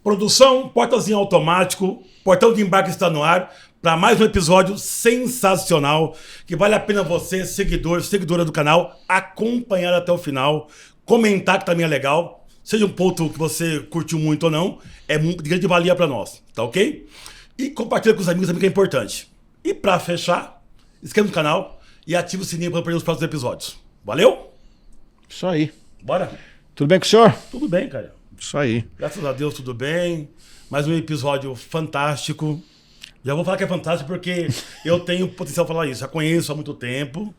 Produção, portazinho automático, portão de embarque está no ar para mais um episódio sensacional que vale a pena você, seguidor, seguidora do canal, acompanhar até o final, comentar que também é legal, seja um ponto que você curtiu muito ou não, é de grande valia para nós, tá ok? E compartilha com os amigos também que é importante. E para fechar, inscreva no canal e ative o sininho para não perder os próximos episódios. Valeu? Isso aí. Bora? Tudo bem com o senhor? Tudo bem, cara. Isso aí. Graças a Deus, tudo bem. Mais um episódio fantástico. Já vou falar que é fantástico porque eu tenho potencial para falar isso. Já conheço há muito tempo.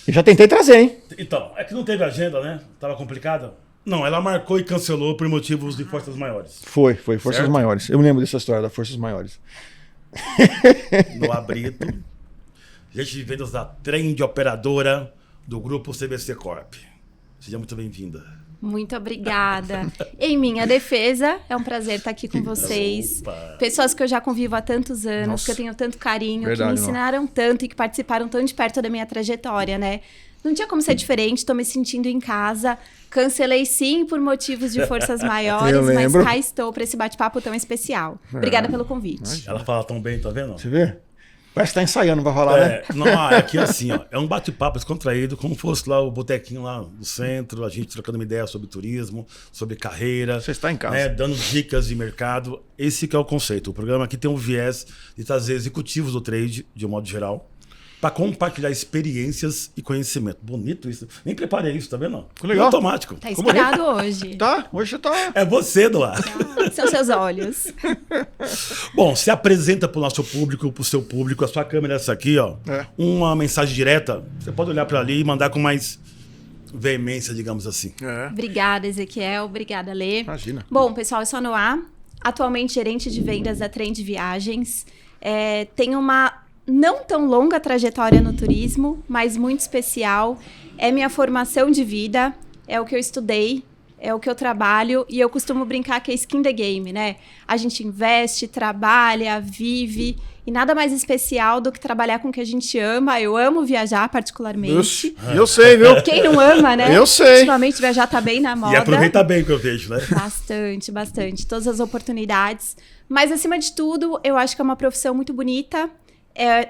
Eu já tentei trazer, hein? Então, é que não teve agenda, né? Tava complicada. Não, ela marcou e cancelou por motivos de forças maiores. Foi. Forças Certo? Maiores. Eu me lembro dessa história das Forças Maiores. No Abrito. Gente de vendas da Trend Operadora do grupo CBC Corp. Seja muito bem-vinda. Muito obrigada. Em minha defesa, é um prazer estar aqui com vocês. Opa. Pessoas que eu já convivo há tantos anos, Nossa. que eu tenho tanto carinho, Verdade, que me ensinaram tanto e que participaram tão de perto da minha trajetória, né? Não tinha como ser diferente, estou me sentindo em casa. Cancelei sim por motivos de forças maiores, Eu mas lembro. cá estou para esse bate-papo tão especial. Obrigada pelo convite. Ela fala tão bem, tá vendo? Você vê? Parece que tá ensaiando pra falar, né? Não, é aqui assim, ó. É um bate-papo descontraído, como fosse lá o botequinho lá no centro, a gente trocando uma ideia sobre turismo, sobre carreira. Você está em casa. Né, dando dicas de mercado. Esse que é o conceito. O programa aqui tem um viés de trazer executivos do trade, de um modo geral, para compartilhar experiências e conhecimento. Bonito isso. Nem preparei isso, tá vendo? Ficou legal. Automático. Tá inspirado hoje. Tá, hoje você tá... É você, Eduardo. São seus olhos. Bom, se apresenta para o nosso público, para o seu público. A sua câmera é essa aqui, ó. É. Uma mensagem direta. Você pode olhar para ali e mandar com mais veemência, digamos assim. É, Obrigada, Ezequiel. Obrigada, Lê. imagina. Bom, pessoal, eu sou a Noá, atualmente gerente de vendas da Trend Viagens. Tenho uma não tão longa trajetória no turismo, mas muito especial. É minha formação de vida, é o que eu estudei, é o que eu trabalho e eu costumo brincar que é skin the game, né? A gente investe, trabalha, vive e nada mais especial do que trabalhar com o que a gente ama. Eu amo viajar particularmente. Eu sei, viu? Quem não ama, né? Eu sei. Ultimamente viajar tá bem na moda. E aproveita bem o que eu vejo, né? Bastante. Todas as oportunidades. Mas, acima de tudo, eu acho que é uma profissão muito bonita.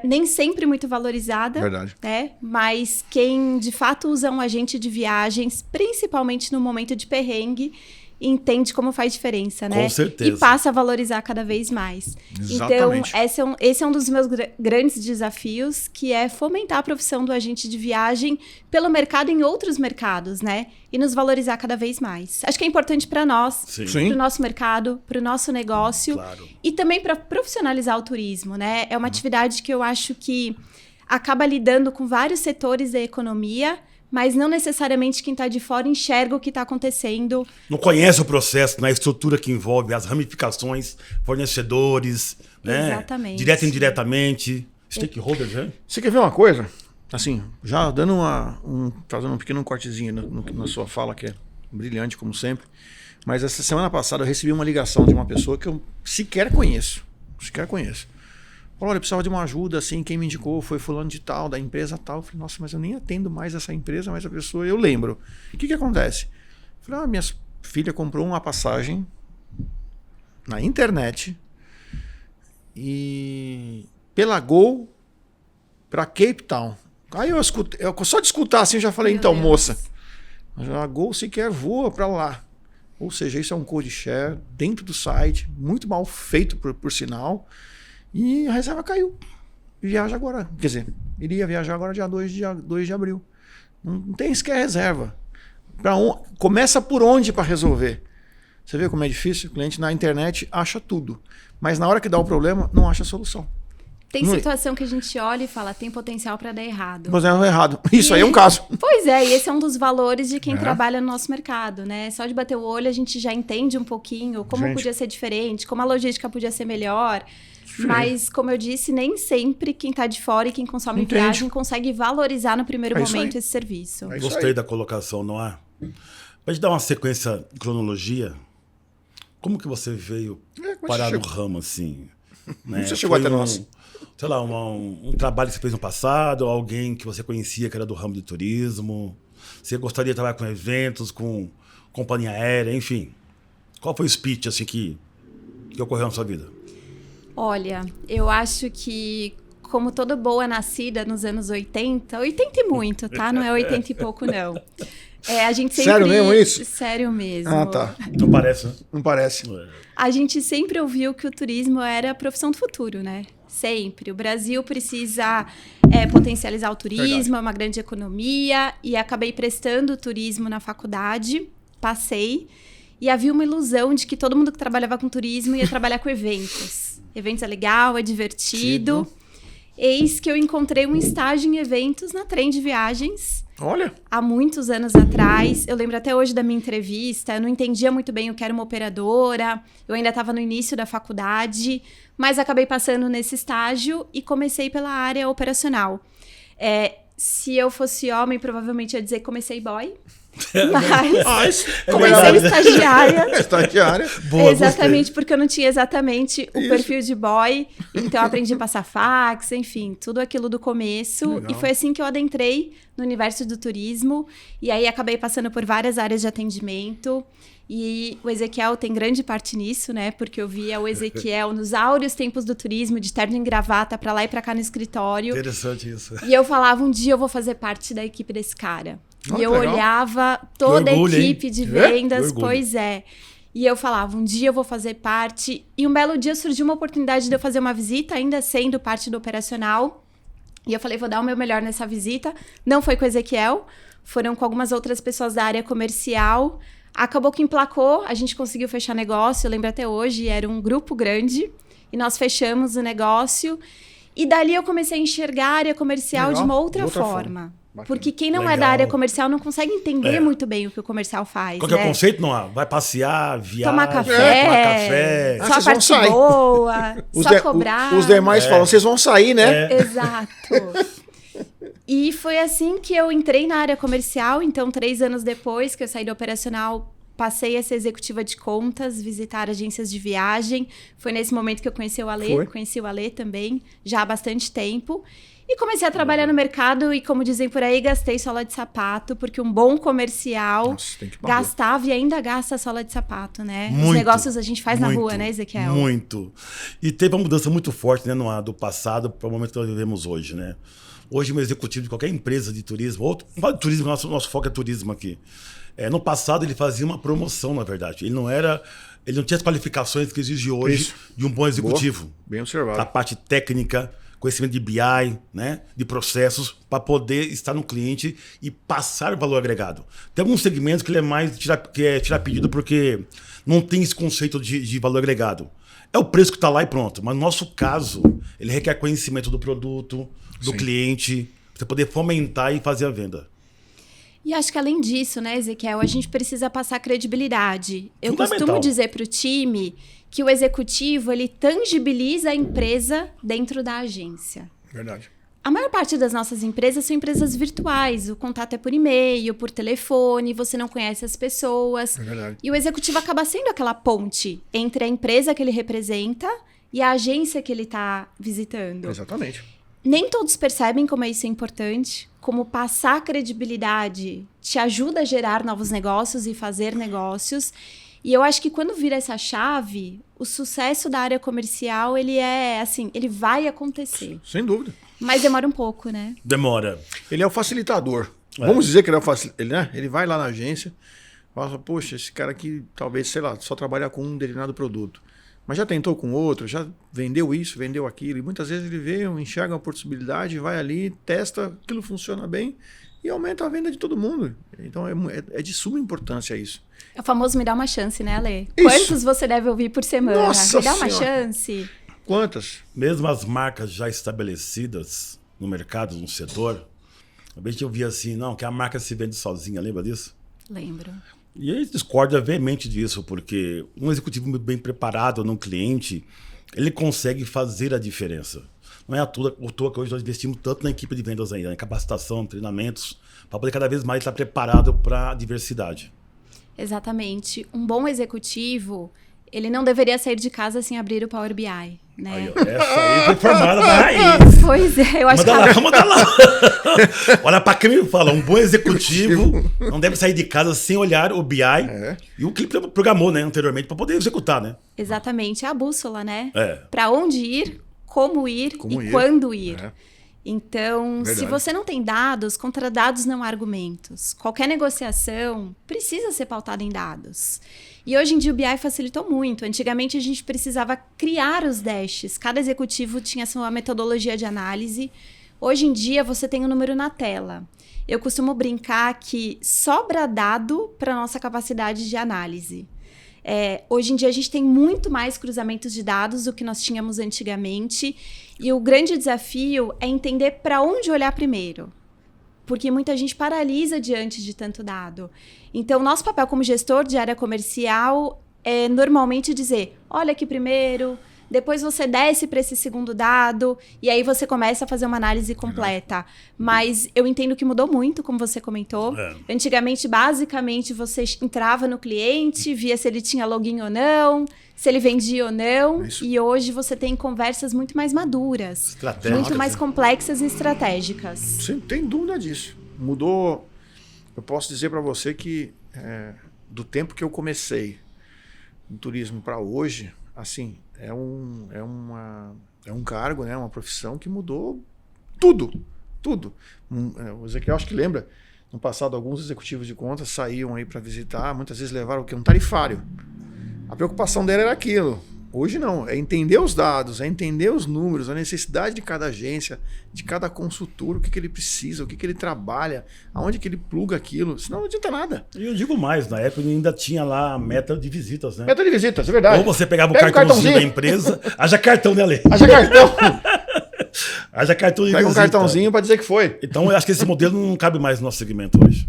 Nem sempre muito valorizada. Verdade. Né? Mas quem, de fato, usa um agente de viagens, principalmente no momento de perrengue, entende como faz diferença, né? Com certeza. E passa a valorizar cada vez mais. Exatamente. Então, esse é um dos meus grandes desafios, que é fomentar a profissão do agente de viagem pelo mercado em outros mercados, né? E nos valorizar cada vez mais. Acho que é importante para nós, Sim. Sim. para o nosso mercado, para o nosso negócio. Claro. E também para profissionalizar o turismo, né? É uma atividade que eu acho que acaba lidando com vários setores da economia, mas não necessariamente quem está de fora enxerga o que está acontecendo. Não conhece o processo, né? A estrutura que envolve, as ramificações, fornecedores, né? Exatamente. Direto e indiretamente. Stakeholders, né? Você quer ver uma coisa? Assim, já dando fazendo um pequeno cortezinho na sua fala, que é brilhante, como sempre. Mas essa semana passada eu recebi uma ligação de uma pessoa que eu sequer conheço. Falou, olha, eu precisava de uma ajuda, assim, quem me indicou foi fulano de tal, da empresa tal. Eu falei, nossa, mas eu nem atendo mais essa empresa, mas a pessoa, eu lembro. O que acontece? Eu falei, minha filha comprou uma passagem na internet e pela Gol para Cape Town. Aí eu só de escutar assim, eu já falei, Meu então, Deus. moça, a Gol sequer voa para lá. Ou seja, isso é um code share dentro do site, muito mal feito por sinal. E a reserva caiu. Viaja agora. Quer dizer, iria viajar agora dia 2 de abril. Não tem sequer reserva. Começa por onde para resolver? Você vê como é difícil? O cliente na internet acha tudo. Mas na hora que dá o problema, não acha a solução. Tem Não é- situação que a gente olha e fala, tem potencial para dar errado. Mas é errado. Isso aí é um caso. Pois é, e esse é um dos valores de quem É. trabalha no nosso mercado, né? Só de bater o olho a gente já entende um pouquinho como Gente. podia ser diferente, como a logística podia ser melhor. Mas, como eu disse, nem sempre quem está de fora e quem consome Entende. viagem consegue valorizar no primeiro É isso momento aí. esse serviço. É isso Gostei aí. da colocação, não é? Pra gente dar uma sequência de cronologia, como que você veio Como é que parar você no ramo, assim? Né? Você chegou Foi até nós. Sei lá, um trabalho que você fez no passado, alguém que você conhecia que era do ramo de turismo, você gostaria de trabalhar com eventos, com companhia aérea, enfim. Qual foi o speech, assim, que que ocorreu na sua vida? Olha, eu acho que, como toda boa nascida nos anos 80 e muito, tá? Não é 80 e pouco, não. A gente sempre... Sério mesmo isso? Sério mesmo. Ah, tá. Não parece, né? Não parece. A gente sempre ouviu que o turismo era a profissão do futuro, né? Sempre. O Brasil precisa potencializar o turismo, Verdade. é uma grande economia, e acabei prestando turismo na faculdade, passei, e havia uma ilusão de que todo mundo que trabalhava com turismo ia trabalhar com eventos. Eventos é legal, é divertido. Eis que eu encontrei um estágio em eventos na Trend Viagens, Olha. há muitos anos atrás. Eu lembro até hoje da minha entrevista, eu não entendia muito bem o que era uma operadora, eu ainda estava no início da faculdade, mas acabei passando nesse estágio e comecei pela área operacional. Se eu fosse homem, provavelmente ia dizer que comecei boy, mas comecei estagiária. Estagiária. Boa, Exatamente, gostei. porque eu não tinha exatamente o Isso. perfil de boy, então eu aprendi a passar fax, enfim, tudo aquilo do começo. Legal. E foi assim que eu adentrei no universo do turismo, e aí acabei passando por várias áreas de atendimento. E o Ezequiel tem grande parte nisso, né? Porque eu via o Ezequiel nos áureos tempos do turismo, de terno e gravata, pra lá e pra cá no escritório. Interessante isso. E eu falava, um dia eu vou fazer parte da equipe desse cara. Oh, E eu legal. olhava toda orgulho, a equipe hein? de Que vendas, orgulho. pois é. E eu falava, um dia eu vou fazer parte. E um belo dia surgiu uma oportunidade de eu fazer uma visita, ainda sendo parte do operacional. E eu falei, vou dar o meu melhor nessa visita. Não foi com o Ezequiel, foram com algumas outras pessoas da área comercial. Acabou que emplacou, a gente conseguiu fechar negócio, eu lembro até hoje, era um grupo grande. E nós fechamos o negócio. E dali eu comecei a enxergar a área comercial Legal, de uma outra de outra forma. Bacana. Porque quem não é Legal. da área comercial não consegue entender muito bem o que o comercial faz, Qual que é o né? conceito, Noah? Vai passear, viajar, Tomar café, tomar café. Ah, só a vocês vão parte sair. boa, Os, só de- cobrar. os demais falam, vocês vão sair, né? Exato. E foi assim que eu entrei na área comercial. Então, 3 anos depois que eu saí do operacional, passei a ser executiva de contas, visitar agências de viagem. Foi nesse momento que eu conheci o Alê. Foi. Conheci o Alê também, já há bastante tempo. E comecei a trabalhar no mercado e, como dizem por aí, gastei sola de sapato, porque um bom comercial Nossa, tem que bater. gastava e ainda gasta sola de sapato, né? Os Muito, negócios a gente faz na muito, rua, né, Ezequiel? Muito. E teve uma mudança muito forte, né, Noah, do passado para o momento que nós vivemos hoje, né? Hoje, um executivo de qualquer empresa de turismo, ou não fala de turismo, nosso foco é turismo aqui. No passado, ele fazia uma promoção, na verdade. Ele não tinha as qualificações que exige hoje Isso. de um bom executivo. Boa. Bem observado. A parte técnica, conhecimento de BI, né, de processos, para poder estar no cliente e passar o valor agregado. Tem alguns segmentos que ele é mais tirar pedido porque não tem esse conceito de valor agregado. É o preço que está lá e pronto. Mas no nosso caso, ele requer conhecimento do produto, do Sim. cliente, para você poder fomentar e fazer a venda. E acho que além disso, né, Ezequiel, a gente precisa passar credibilidade. Eu Fundamental. costumo dizer para o time que o executivo, ele tangibiliza a empresa dentro da agência. Verdade. A maior parte das nossas empresas são empresas virtuais. O contato é por e-mail, por telefone, você não conhece as pessoas. É verdade. E o executivo acaba sendo aquela ponte entre a empresa que ele representa e a agência que ele está visitando. Exatamente. Nem todos percebem como isso é importante, como passar credibilidade te ajuda a gerar novos negócios e fazer negócios. E eu acho que quando vira essa chave, o sucesso da área comercial, ele vai acontecer. Sem dúvida. Mas demora um pouco, né? Demora. Ele é o facilitador. Vamos dizer que ele é o facilitador, né? Ele vai lá na agência, fala, poxa, esse cara aqui talvez, sei lá, só trabalha com um determinado produto. Mas já tentou com outro, já vendeu isso, vendeu aquilo. E muitas vezes ele vê, enxerga uma possibilidade, vai ali, testa, aquilo funciona bem e aumenta a venda de todo mundo. Então é de suma importância isso. É o famoso me dá uma chance, né, Ale? Isso. Quantos você deve ouvir por semana? Nossa Me dá uma Senhora. chance. Quantas? Mesmo as marcas já estabelecidas no mercado, no setor, a gente ouvia assim, não, que a marca se vende sozinha, lembra disso? Lembro. E ele discorda veemente disso, porque um executivo muito bem preparado num cliente, ele consegue fazer a diferença. Não é à toa que hoje nós investimos tanto na equipe de vendas ainda, em capacitação, treinamentos, para poder cada vez mais estar preparado para a diversidade. Exatamente. Um bom executivo, ele não deveria sair de casa sem abrir o Power BI. né? Aí, ó, essa aí foi formada na raiz. Pois é, eu acho Manda lá. Olha pra quem me fala, um bom executivo não deve sair de casa sem olhar o BI e o que ele programou, né, anteriormente para poder executar, né? Exatamente, é a bússola, né? É. Para onde ir, como ir e quando ir. É. Então, se você não tem dados, contra dados não há argumentos. Qualquer negociação precisa ser pautada em dados. E hoje em dia o BI facilitou muito. Antigamente a gente precisava criar os dashes. Cada executivo tinha sua metodologia de análise. Hoje em dia você tem um número na tela. Eu costumo brincar que sobra dado para a nossa capacidade de análise. Hoje em dia a gente tem muito mais cruzamentos de dados do que nós tínhamos antigamente. E o grande desafio é entender para onde olhar primeiro. Porque muita gente paralisa diante de tanto dado. Então, nosso papel como gestor de área comercial é normalmente dizer, olha aqui primeiro, depois você desce para esse segundo dado, e aí você começa a fazer uma análise completa. Mas eu entendo que mudou muito, como você comentou. Antigamente, basicamente, você entrava no cliente, via se ele tinha login ou não, se ele vendia ou não, e hoje você tem conversas muito mais maduras, muito mais complexas e estratégicas. Sem tem dúvida disso. Mudou. Eu posso dizer para você que do tempo que eu comecei no turismo para hoje, assim, é um cargo, né, uma profissão que mudou tudo. O Ezequiel acho que lembra, no passado alguns executivos de contas saíam aí para visitar, muitas vezes levaram o quê? Um tarifário. A preocupação dela era aquilo. Hoje não, é entender os dados, é entender os números, a necessidade de cada agência, de cada consultor, o que ele precisa, o que ele trabalha, aonde que ele pluga aquilo, senão não adianta nada. E eu digo mais, na época ainda tinha lá a meta de visitas, né? Meta de visitas, é verdade. Ou você pegava o cartãozinho da empresa, haja cartão, né, Ale? Haja cartão. Haja cartão de Pega visita. um cartãozinho para dizer que foi. Então eu acho que esse modelo não cabe mais no nosso segmento hoje.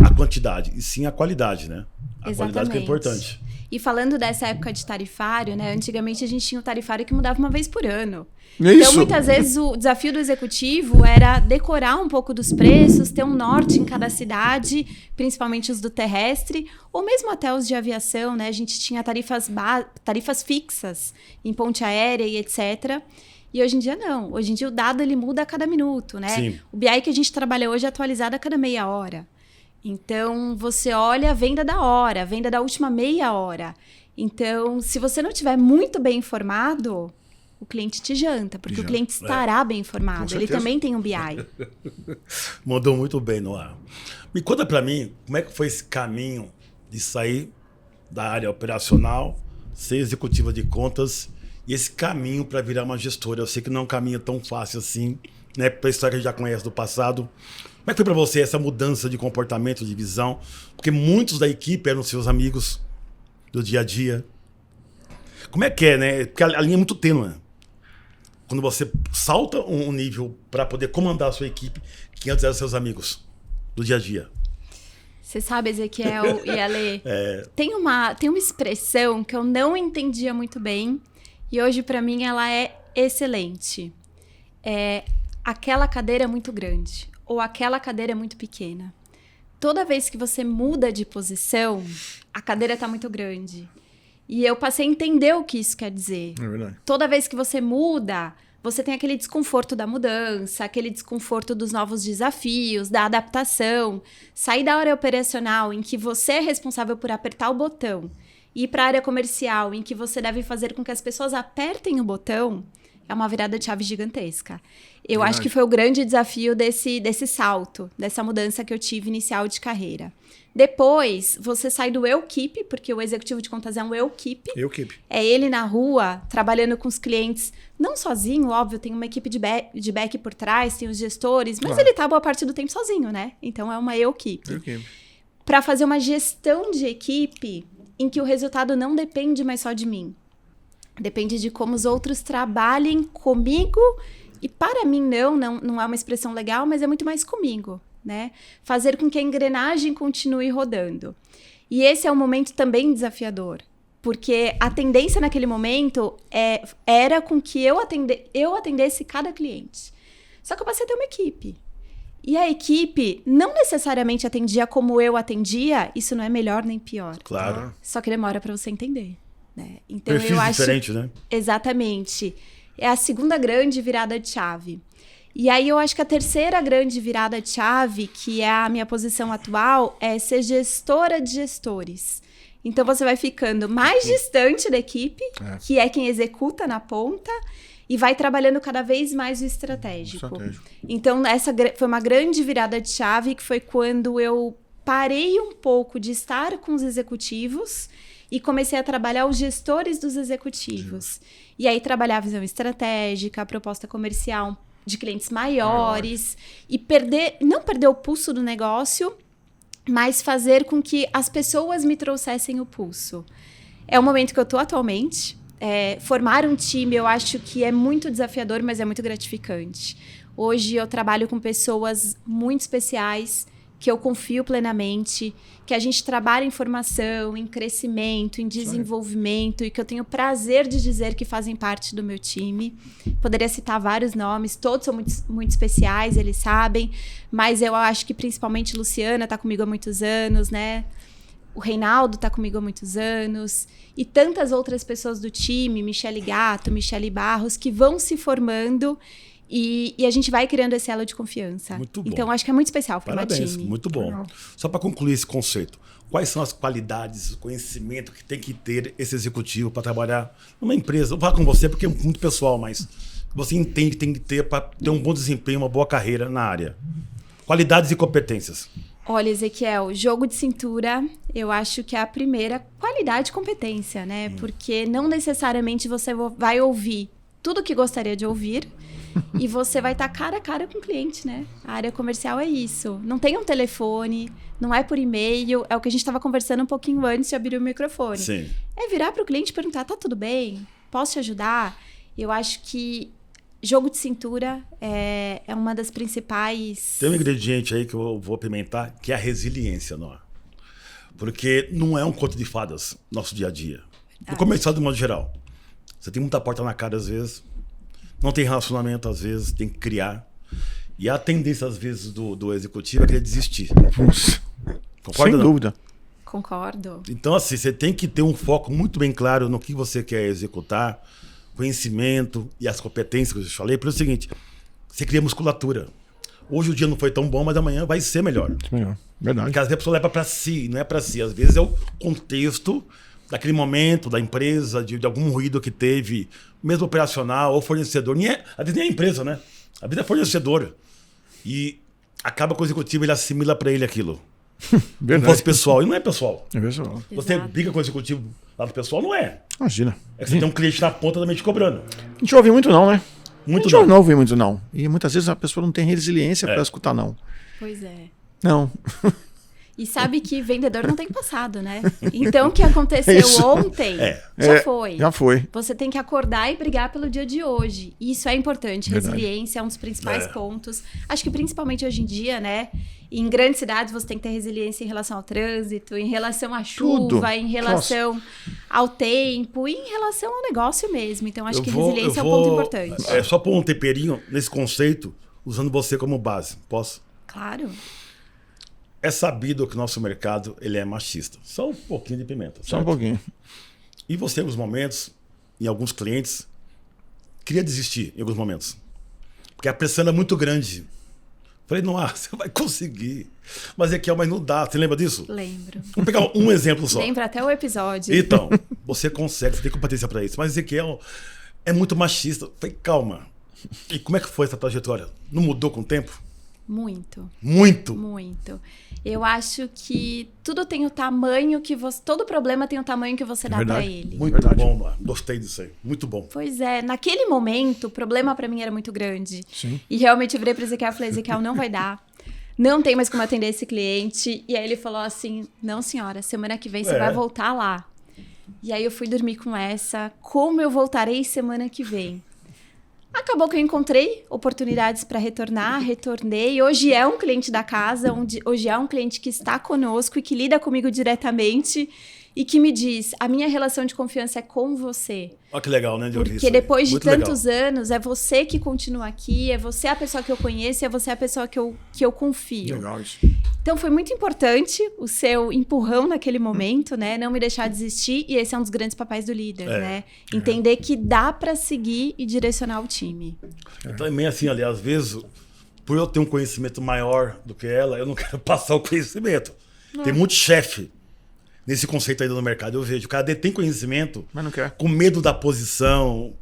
A quantidade, e sim a qualidade, né? A qualidade que é importante. E falando dessa época de tarifário, né? Antigamente a gente tinha um tarifário que mudava uma vez por ano. Isso. Então, muitas vezes, o desafio do executivo era decorar um pouco dos preços, ter um norte em cada cidade, principalmente os do terrestre, ou mesmo até os de aviação, né? A gente tinha tarifas fixas em ponte aérea e etc. E hoje em dia, não. Hoje em dia, o dado ele muda a cada minuto, né? Sim. O BI que a gente trabalha hoje é atualizado a cada meia hora. Então, você olha a venda da hora, a venda da última meia hora. Então, se você não estiver muito bem informado, o cliente te janta, porque o cliente estará bem informado. Ele também tem um BI. Mandou muito bem no ar. Me conta pra mim, como é que foi esse caminho de sair da área operacional, ser executiva de contas, e esse caminho para virar uma gestora? Eu sei que não é um caminho tão fácil assim, né? Pela história que a gente já conhece do passado. Como é que foi para você essa mudança de comportamento, de visão? Porque muitos da equipe eram seus amigos do dia a dia. Como é que é, né? Porque a linha é muito tênue. Quando você salta um nível para poder comandar a sua equipe, que antes eram seus amigos do dia a dia. Você sabe, Ezequiel e Ale, tem uma expressão que eu não entendia muito bem e hoje para mim ela é excelente. Aquela cadeira é muito grande. Ou aquela cadeira é muito pequena. Toda vez que você muda de posição, a cadeira está muito grande. E eu passei a entender o que isso quer dizer. É verdade. Toda vez que você muda, você tem aquele desconforto da mudança, aquele desconforto dos novos desafios, da adaptação. Sair da área operacional, em que você é responsável por apertar o botão, e ir para a área comercial, em que você deve fazer com que as pessoas apertem o botão, é uma virada de chave gigantesca. Eu acho que foi o grande desafio desse salto, dessa mudança que eu tive inicial de carreira. Depois, você sai do eu-keep, porque o executivo de contas é um eu-keep. Eu-keep. É ele na rua, trabalhando com os clientes, não sozinho, óbvio, tem uma equipe de back por trás, tem os gestores, mas ele tá boa parte do tempo sozinho, né? Então, é uma eu-keep. Para fazer uma gestão de equipe em que o resultado não depende mais só de mim. Depende de como os outros trabalhem comigo e para mim não é uma expressão legal, mas é muito mais comigo, né? Fazer com que a engrenagem continue rodando. E esse é um momento também desafiador, porque a tendência naquele momento era com que eu atendesse cada cliente. Só que eu passei a ter uma equipe. E a equipe não necessariamente atendia como eu atendia, isso não é melhor nem pior. Claro. Só que demora para você entender. né? Então, Perfis eu acho... diferentes, né? Exatamente. É a segunda grande virada de chave. E aí eu acho que a terceira grande virada de chave, que é a minha posição atual, é ser gestora de gestores. Então você vai ficando mais distante da equipe, que é quem executa na ponta, e vai trabalhando cada vez mais o estratégico. Então essa foi uma grande virada de chave, que foi quando eu parei um pouco de estar com os executivos e comecei a trabalhar os gestores dos executivos. E aí trabalhar a visão estratégica, a proposta comercial de clientes maiores e não perder o pulso do negócio, mas fazer com que as pessoas me trouxessem o pulso. É o momento que eu estou atualmente. Formar um time, eu acho que é muito desafiador, mas é muito gratificante. Hoje eu trabalho com pessoas muito especiais, que eu confio plenamente, que a gente trabalha em formação, em crescimento, em desenvolvimento, e que eu tenho prazer de dizer que fazem parte do meu time. Poderia citar vários nomes, todos são muito, muito especiais, eles sabem, mas eu acho que principalmente Luciana está comigo há muitos anos, né? O Reinaldo está comigo há muitos anos, e tantas outras pessoas do time, Michele Gato, Michele Barros, que vão se formando. E a gente vai criando esse elo de confiança. Muito bom. Então, acho que é muito especial formar Parabéns, time. muito bom. Só para concluir esse conceito, quais são as qualidades, o conhecimento que tem que ter esse executivo para trabalhar numa empresa? Vou falar com você porque é muito pessoal, mas você entende que tem que ter para ter um bom desempenho, uma boa carreira na área. Qualidades e competências. Olha, Ezequiel, jogo de cintura, eu acho que é a primeira qualidade e competência, né? Porque não necessariamente você vai ouvir tudo o que gostaria de ouvir, e você vai estar cara a cara com o cliente, né? A área comercial é isso. Não tem um telefone, não é por e-mail, é o que a gente estava conversando um pouquinho antes de abrir o microfone. Sim. É virar para o cliente e perguntar, tá tudo bem? Posso te ajudar? Eu acho que jogo de cintura é uma das principais... Tem um ingrediente aí que eu vou apimentar, que é a resiliência, não é? Porque não é um conto de fadas nosso dia a dia. No comercial, de modo geral. Você tem muita porta na cara às vezes, não tem relacionamento às vezes, tem que criar. E a tendência às vezes do executivo é querer desistir. Concorda? Sem dúvida. Concordo. Então assim, você tem que ter um foco muito bem claro no que você quer executar, conhecimento e as competências que eu falei. Pelo seguinte, você cria musculatura. Hoje o dia não foi tão bom, mas amanhã vai ser melhor. Melhor. Verdade. Porque às vezes a pessoa leva para si, não é para si. Às vezes é o contexto daquele momento, da empresa, de algum ruído que teve, mesmo operacional ou fornecedor. Às vezes nem é empresa, né? A vida é fornecedora. E acaba com o executivo, ele assimila para ele aquilo. Verdade. Como fosse pessoal. E não é pessoal. É pessoal. Você Exato. briga com o executivo lá do pessoal, não é. Imagina. É que você tem um cliente na ponta também te cobrando. A gente ouve muito não, né? Muito a gente não. não ouve muito não. E muitas vezes a pessoa não tem resiliência para escutar não. Pois é. Não. E sabe que vendedor não tem passado, né? Então, o que aconteceu Isso. ontem já foi. Já foi. Você tem que acordar e brigar pelo dia de hoje. Isso é importante. Verdade. Resiliência é um dos principais pontos. Acho que principalmente hoje em dia, né? Em grandes cidades você tem que ter resiliência em relação ao trânsito, em relação à chuva, Tudo. em relação ao tempo, e em relação ao negócio mesmo. Então, acho que resiliência é um ponto importante. É só pôr um temperinho nesse conceito, usando você como base. Posso? Claro. É sabido que o nosso mercado ele é machista. Só um pouquinho de pimenta. Só um certo? pouquinho. E você, em alguns momentos, em alguns clientes, queria desistir em alguns momentos. Porque a pressão era muito grande. Falei, não, você vai conseguir. Mas mas não dá. Você lembra disso? Lembro. Vamos pegar um exemplo só. Lembra até o episódio. Então, você consegue, você tem competência para isso. Mas Ezequiel é muito machista. Falei, calma. E como é que foi essa trajetória? Não mudou com o tempo? Muito. Muito. Muito. Eu acho que tudo tem o tamanho que você... Todo problema tem o tamanho que você dá pra Verdade. ele. Muito Verdade. bom, Noah. Gostei disso aí. Muito bom. Pois é, naquele momento, o problema pra mim era muito grande. Sim. E realmente eu virei pro Ezequiel e falei, Ezequiel, não vai dar. Não tem mais como atender esse cliente. E aí ele falou assim, não senhora, semana que vem você vai voltar lá. E aí eu fui dormir com essa, como eu voltarei semana que vem? Acabou que eu encontrei oportunidades para retornar, retornei. Hoje é um cliente da casa, hoje é um cliente que está conosco e que lida comigo diretamente. e que me diz, a minha relação de confiança é com você. Olha que legal, né, Dionísio? Porque depois de Muito tantos legal. anos, é você que continua aqui, é você a pessoa que eu conheço, é você a pessoa que eu confio. Legal isso. Então foi muito importante o seu empurrão naquele momento, né? Não me deixar desistir, e esse é um dos grandes papéis do líder, né? Entender que dá para seguir e direcionar o time. Também assim, ali, às vezes, por eu ter um conhecimento maior do que ela, eu não quero passar o conhecimento. Tem muito chefe nesse conceito aí no mercado, eu vejo. O cara detém conhecimento, Mas não quer. com medo da posição,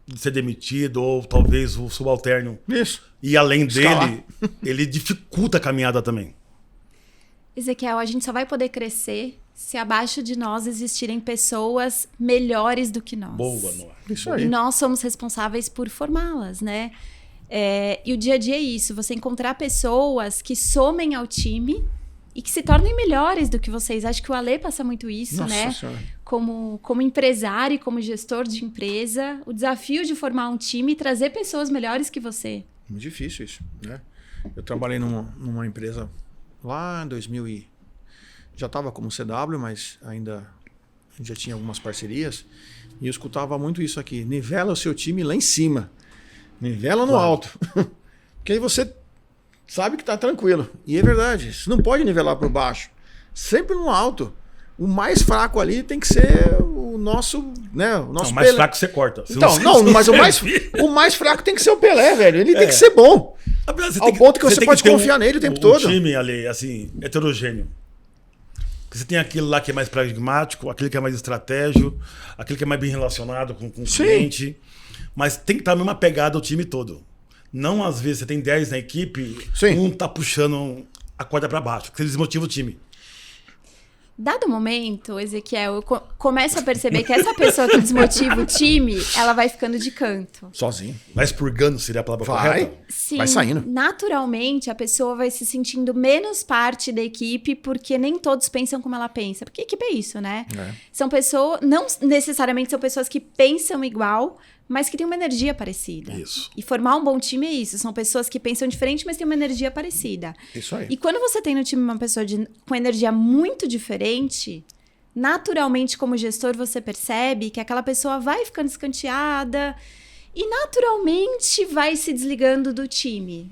de ser demitido, ou talvez o subalterno Isso. ir além Escalar. dele, ele dificulta a caminhada também. Ezequiel, a gente só vai poder crescer se abaixo de nós existirem pessoas melhores do que nós. Boa, Noah. Isso E aí. nós somos responsáveis por formá-las, né? E o dia a dia é isso, você encontrar pessoas que somem ao time e que se tornem melhores do que vocês. Acho que o Ale passa muito isso, Nossa né? Senhora. Como empresário e como gestor de empresa, o desafio de formar um time e trazer pessoas melhores que você. Muito difícil isso, né? Eu trabalhei numa empresa lá em 2000 e... Já estava como CW, mas ainda já tinha algumas parcerias. E eu escutava muito isso aqui. Nivela o seu time lá em cima. Nivela no Claro. alto. Porque aí você sabe que tá tranquilo. E é verdade. Você não pode nivelar por baixo. Sempre no alto. O mais fraco ali tem que ser o nosso, né? O nosso Não, mais Pelé. fraco você corta. Se Então, você- não, mas o servir- mais fraco tem que ser o Pelé, velho. Ele tem que ser bom. Você Ao tem ponto que você tem pode ter confiar nele o tempo um todo. time ali, assim, heterogêneo. Porque você tem aquele lá que é mais pragmático, aquele que é mais estratégico, aquele que é mais bem relacionado com o Sim. cliente. Mas tem que estar a mesma pegada o time todo. Não, às vezes, você tem 10 na equipe, Sim. um tá puxando a corda para baixo, porque você desmotiva o time. Dado o momento, Ezequiel, eu começo a perceber que essa pessoa que desmotiva o time, ela vai ficando de canto. Sozinho. Vai expurgando, seria a palavra Vai. correta? Sim, Vai saindo. naturalmente a pessoa vai se sentindo menos parte da equipe porque nem todos pensam como ela pensa. Porque equipe é isso, né? É. São pessoas, não necessariamente são pessoas que pensam igual, mas que têm uma energia parecida. Isso. E formar um bom time é isso. São pessoas que pensam diferente, mas têm uma energia parecida. Isso aí. E quando você tem no time uma pessoa com energia muito diferente, naturalmente, como gestor, você percebe que aquela pessoa vai ficando escanteada e naturalmente vai se desligando do time.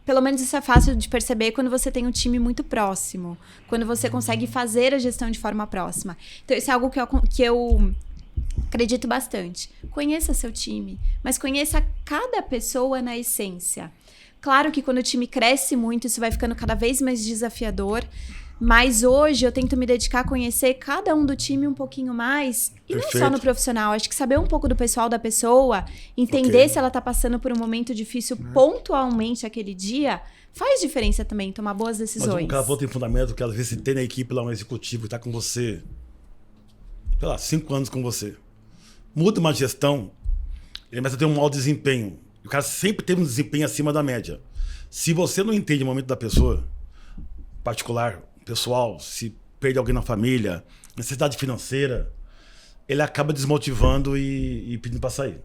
Pelo menos isso é fácil de perceber quando você tem um time muito próximo, quando você consegue fazer a gestão de forma próxima. Então, isso é algo que eu acredito bastante. Conheça seu time, mas conheça cada pessoa na essência. Claro que quando o time cresce muito, isso vai ficando cada vez mais desafiador, mas hoje eu tento me dedicar a conhecer cada um do time um pouquinho mais, e não só Perfeito. no profissional, acho que saber um pouco do pessoal da pessoa, entender Ok. se ela tá passando por um momento difícil pontualmente aquele dia, faz diferença também, tomar boas Mas decisões. um cara tem fundamento que às vezes você tem na equipe lá um executivo que tá com você, sei lá, 5 anos com você. Muda uma gestão, ele começa a ter um mau desempenho. O cara sempre teve um desempenho acima da média. Se você não entende o momento da pessoa, particular, pessoal, se perde alguém na família, necessidade financeira, ele acaba desmotivando e pedindo para sair.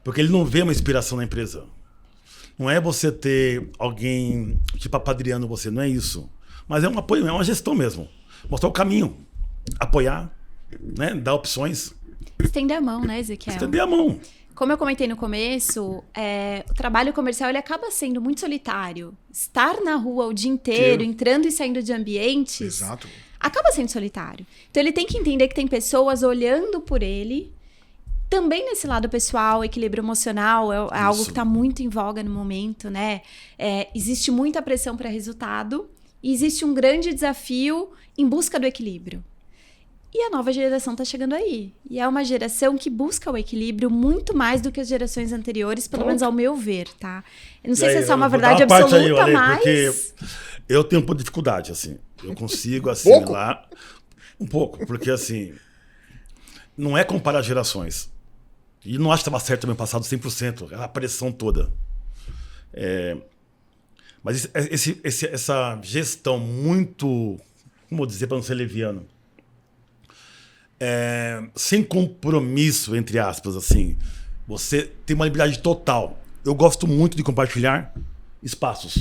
Porque ele não vê uma inspiração na empresa. Não é você ter alguém tipo apadrinhando você, não é isso. Mas é um apoio, é uma gestão mesmo. Mostrar o caminho, apoiar, né? Dar opções, Estender a mão, né, Ezequiel? estender a mão. Como eu comentei no começo, o trabalho comercial ele acaba sendo muito solitário. Estar na rua o dia inteiro, entrando e saindo de ambientes, Exato. acaba sendo solitário. Então ele tem que entender que tem pessoas olhando por ele. Também nesse lado pessoal, equilíbrio emocional é algo que está muito em voga no momento, né? Existe muita pressão para resultado e existe um grande desafio em busca do equilíbrio. E a nova geração está chegando aí. E é uma geração que busca o equilíbrio muito mais do que as gerações anteriores, pelo menos ao meu ver, tá? Eu não sei se essa é uma verdade Vou dar parte aí, absoluta, Ale, mas... Porque eu tenho um pouco de dificuldade, assim. Eu consigo Pouco? assimilar um pouco, porque assim, não é comparar gerações. E não acho que estava certo também passado 100%, a pressão toda. Mas essa gestão muito, como vou dizer para não ser leviano, sem compromisso, entre aspas, assim, você tem uma liberdade total. Eu gosto muito de compartilhar espaços,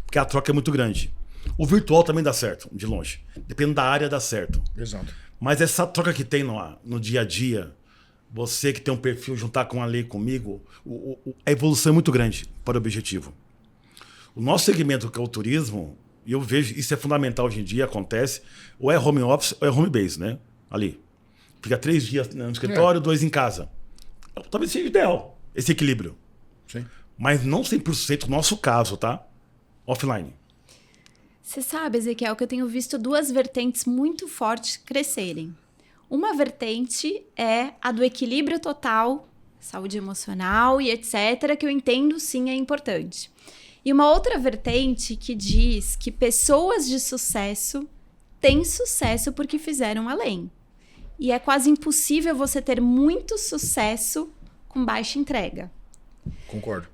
porque a troca é muito grande. O virtual também dá certo, de longe. Dependendo da área, dá certo. Exato. Mas essa troca que tem no dia a dia, você que tem um perfil, juntar com a lei comigo, a evolução é muito grande para o objetivo. O nosso segmento, que é o turismo, e eu vejo, isso é fundamental hoje em dia, acontece, ou é home office ou é home base, né? Ali. Fica 3 dias no escritório, 2 em casa. Talvez seja ideal, esse equilíbrio. Sim. Mas não 100% no nosso caso, tá? Offline. Você sabe, Ezequiel, que eu tenho visto 2 vertentes muito fortes crescerem. Uma vertente é a do equilíbrio total, saúde emocional e etc., que eu entendo sim é importante. E uma outra vertente que diz que pessoas de sucesso têm sucesso porque fizeram além. E é quase impossível você ter muito sucesso com baixa entrega. Concordo.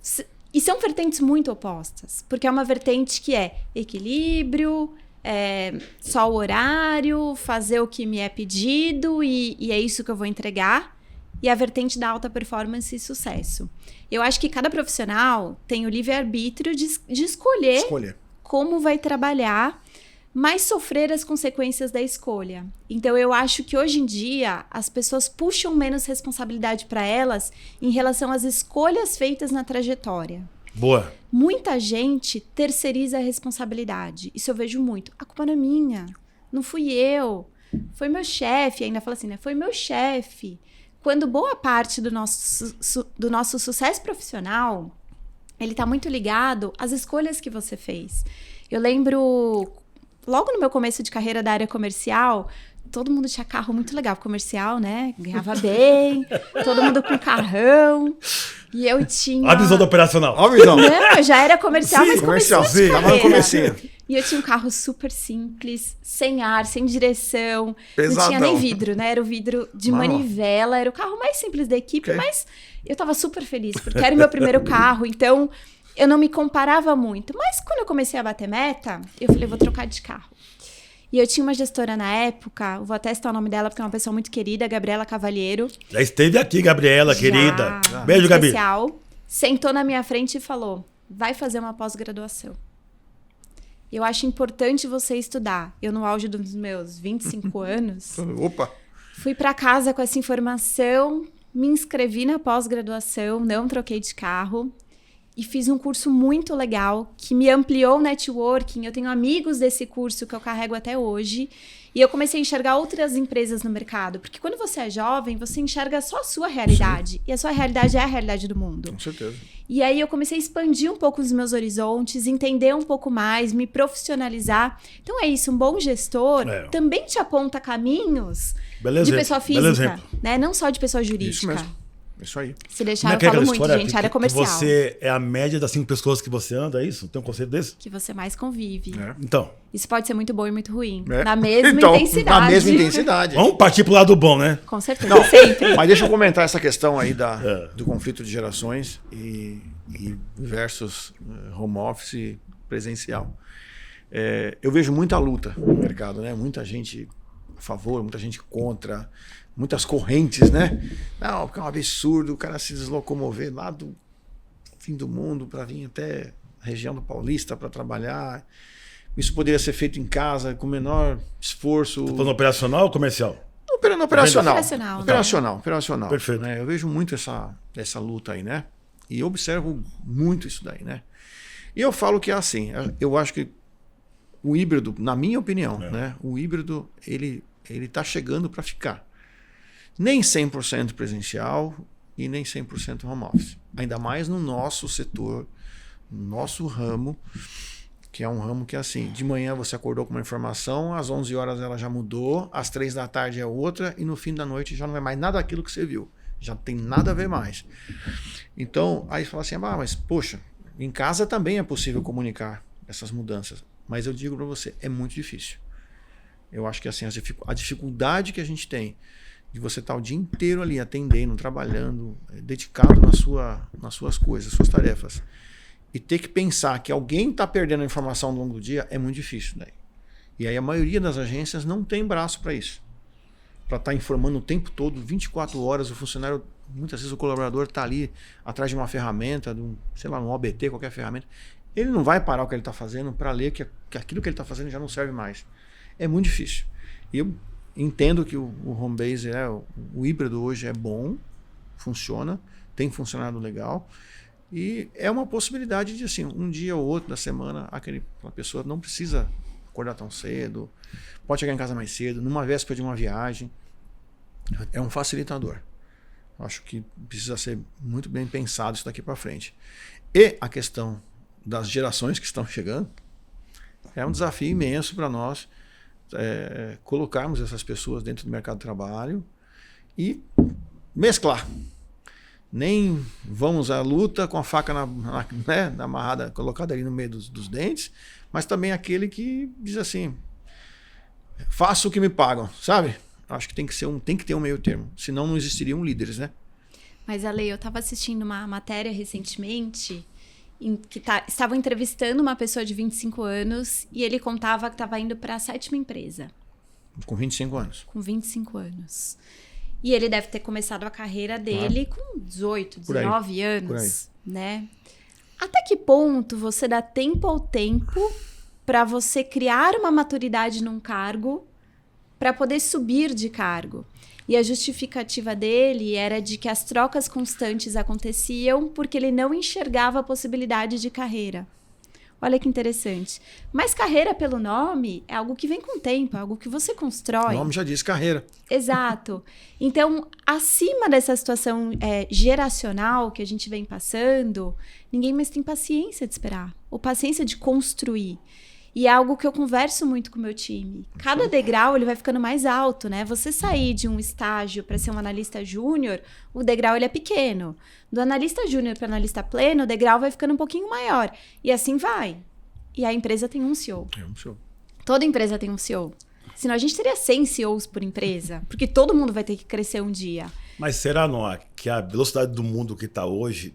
E são vertentes muito opostas, porque é uma vertente que é equilíbrio, só o horário, fazer o que me é pedido e é isso que eu vou entregar, e a vertente da alta performance e sucesso. Eu acho que cada profissional tem o livre-arbítrio de escolher como vai trabalhar, mas sofrer as consequências da escolha. Então, eu acho que hoje em dia as pessoas puxam menos responsabilidade para elas em relação às escolhas feitas na trajetória. Boa. Muita gente terceiriza a responsabilidade. Isso eu vejo muito. A culpa não é minha. Não fui eu. Foi meu chefe. Ainda fala assim, né? Foi meu chefe. Quando boa parte do nosso sucesso profissional, ele está muito ligado às escolhas que você fez. Eu lembro, logo no meu começo de carreira da área comercial, todo mundo tinha carro muito legal, comercial, né? Ganhava bem, todo mundo com carrão. E eu tinha... A visão do operacional. Ó a visão. Não, eu já era comercial, Sim, mas comercial, comecinho de sim, tava no carreira. comecinho. E eu tinha um carro super simples, sem ar, sem direção. Pesadão. Não tinha nem vidro, né? Era o vidro de manivela. Era o carro mais simples da equipe, Ok. mas eu tava super feliz, porque era o meu primeiro carro. Então, eu não me comparava muito. Mas quando eu comecei a bater meta, eu falei, vou trocar de carro. E eu tinha uma gestora na época, vou até citar o nome dela, porque é uma pessoa muito querida, Gabriela Cavalheiro. Já esteve aqui, Gabriela, Já. querida. Beijo, Gabi. Especial. Sentou na minha frente e falou, vai fazer uma pós-graduação. Eu acho importante você estudar. Eu, no auge dos meus 25 anos, Opa! fui para casa com essa informação, me inscrevi na pós-graduação, não troquei de carro e fiz um curso muito legal que me ampliou o networking. Eu tenho amigos desse curso que eu carrego até hoje. E eu comecei a enxergar outras empresas no mercado. Porque quando você é jovem, você enxerga só a sua realidade. Sim. E a sua realidade é a realidade do mundo. Com certeza. E aí eu comecei a expandir um pouco os meus horizontes, entender um pouco mais, me profissionalizar. Então é isso, um bom gestor também te aponta caminhos de pessoa física, né? Não só de pessoa jurídica. Isso mesmo. Isso aí. Se deixar, eu falo muito, gente, área comercial. Você é a média das 5 pessoas que você anda, é isso? Tem um conceito desse? Que você mais convive. Então. Isso pode ser muito bom e muito ruim. É. Na mesma então, intensidade. Na mesma intensidade. Vamos partir pro lado bom, né? Com certeza, sempre. Mas deixa eu comentar essa questão aí do conflito de gerações e versus home office presencial. Eu vejo muita luta no mercado, né? Muita gente a favor, muita gente contra, muitas correntes, né? Não, porque é um absurdo o cara se deslocomover lá do fim do mundo para vir até a região do Paulista para trabalhar. Isso poderia ser feito em casa com menor esforço. Tá falando operacional ou comercial? Operacional. Perfeito. Né? Eu vejo muito essa luta aí, né? E eu observo muito isso daí, né? E eu falo que é assim, eu acho que o híbrido, na minha opinião, né? O híbrido, ele tá chegando para ficar. Nem 100% presencial e nem 100% home office. Ainda mais no nosso setor, no nosso ramo, que é um ramo que, assim, de manhã você acordou com uma informação, às 11 horas ela já mudou, às 3 da tarde é outra, e no fim da noite já não é mais nada daquilo que você viu. Já não tem nada a ver mais. Então, aí você fala assim, mas poxa, em casa também é possível comunicar essas mudanças. Mas eu digo para você, é muito difícil. Eu acho que assim, a dificuldade que a gente tem de você estar o dia inteiro ali atendendo, trabalhando, dedicado nas suas coisas, suas tarefas, e ter que pensar que alguém está perdendo a informação ao longo do dia é muito difícil. Daí. E aí a maioria das agências não tem braço para isso. Para estar informando o tempo todo, 24 horas, o funcionário, muitas vezes o colaborador está ali atrás de uma ferramenta, de um OBT, qualquer ferramenta. Ele não vai parar o que ele está fazendo para ler que aquilo que ele está fazendo já não serve mais. É muito difícil. E eu entendo que o Homebase, o híbrido hoje é bom, funciona, tem funcionado legal. E é uma possibilidade de, assim, um dia ou outro da semana, aquela pessoa não precisa acordar tão cedo, pode chegar em casa mais cedo, numa véspera de uma viagem. É um facilitador. Acho que precisa ser muito bem pensado isso daqui para frente. E a questão das gerações que estão chegando é um desafio imenso para nós colocarmos essas pessoas dentro do mercado de trabalho e mesclar. Nem vamos à luta com a faca amarrada, colocada ali no meio dos dentes, mas também aquele que diz assim, faço o que me pagam, sabe? Acho que tem que ter um meio termo, senão não existiriam líderes, né? Mas, Ale, eu estava assistindo uma matéria recentemente que estavam entrevistando uma pessoa de 25 anos e ele contava que estava indo para a 7ª empresa. Com 25 anos. Com 25 anos. E ele deve ter começado a carreira dele com 18, 19 anos, né? Até que ponto você dá tempo ao tempo para você criar uma maturidade num cargo para poder subir de cargo? E a justificativa dele era de que as trocas constantes aconteciam porque ele não enxergava a possibilidade de carreira. Olha que interessante. Mas carreira pelo nome é algo que vem com o tempo, é algo que você constrói. O nome já diz carreira. Exato. Então, acima dessa situação geracional que a gente vem passando, ninguém mais tem paciência de esperar, ou paciência de construir. E é algo que eu converso muito com o meu time. Cada degrau ele vai ficando mais alto, né? Você sair de um estágio para ser um analista júnior, o degrau ele é pequeno. Do analista júnior para analista pleno, o degrau vai ficando um pouquinho maior. E assim vai. E a empresa tem um CEO. É um CEO. Toda empresa tem um CEO. Senão a gente teria 100 CEOs por empresa. Porque todo mundo vai ter que crescer um dia. Mas será, Noah, que a velocidade do mundo que está hoje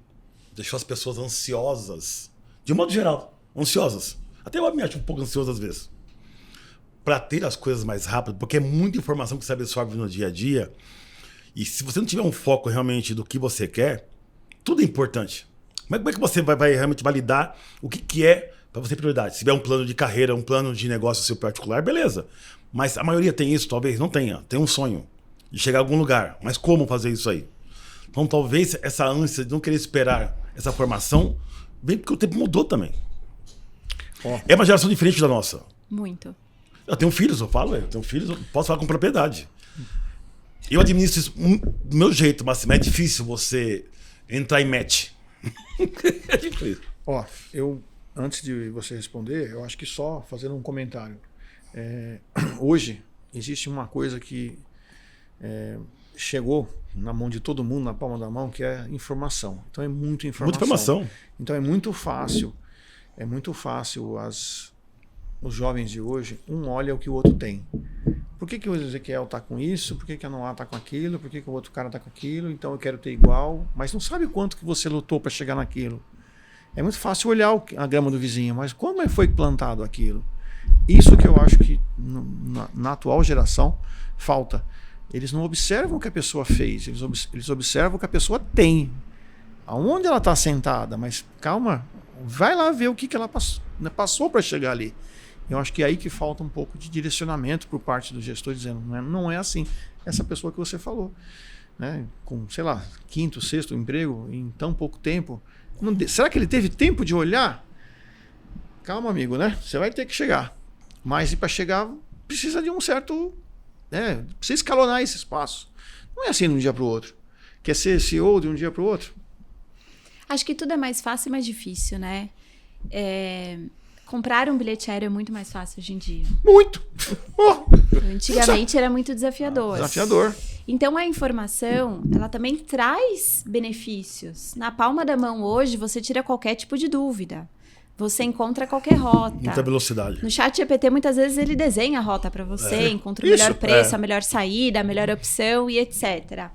deixou as pessoas ansiosas? De um modo geral, ansiosas. Até eu me acho um pouco ansioso às vezes. Para ter as coisas mais rápido, porque é muita informação que você absorve no dia a dia. E se você não tiver um foco realmente do que você quer, tudo é importante. Como é que você vai realmente validar o que é para você prioridade? Se tiver um plano de carreira, um plano de negócio seu particular, beleza. Mas a maioria tem isso, talvez não tenha. Tem um sonho de chegar a algum lugar. Mas como fazer isso aí? Então talvez essa ânsia de não querer esperar essa formação vem porque o tempo mudou também. É uma geração diferente da nossa. Muito. Eu tenho filhos, eu tenho filhos, eu posso falar com propriedade. Eu administro isso do meu jeito, mas é difícil você entrar em match. É difícil. Antes de você responder, eu acho que só fazendo um comentário. Hoje, existe uma coisa que chegou na mão de todo mundo, na palma da mão, que é informação. Então é muita informação. Muita informação. Então é muito fácil. É muito fácil os jovens de hoje, um olha o que o outro tem. Por que o Ezequiel está com isso? Por que a Noah está com aquilo? Por que o outro cara está com aquilo? Então eu quero ter igual. Mas não sabe quanto que você lutou para chegar naquilo. É muito fácil olhar a grama do vizinho, mas como foi plantado aquilo? Isso que eu acho que na atual geração falta. Eles não observam o que a pessoa fez, eles observam o que a pessoa tem. Aonde ela está sentada, mas calma, vai lá ver o que ela passou para chegar ali. Eu acho que é aí que falta um pouco de direcionamento por parte do gestor, dizendo, não é assim. Essa pessoa que você falou, né? Com, sei lá, 5º, 6º emprego em tão pouco tempo. Será que ele teve tempo de olhar? Calma, amigo, né? Você vai ter que chegar. Mas para chegar, precisa de um certo... precisa escalonar esse espaço. Não é assim de um dia para o outro. Quer ser CEO de um dia para o outro? Acho que tudo é mais fácil e mais difícil, né? Comprar um bilhete aéreo é muito mais fácil hoje em dia. Muito! Antigamente era muito desafiador. Desafiador. Então a informação, ela também traz benefícios. Na palma da mão hoje, você tira qualquer tipo de dúvida. Você encontra qualquer rota. Muita velocidade. No chat GPT, muitas vezes ele desenha a rota para você, encontra o melhor preço, a melhor saída, a melhor opção e etc.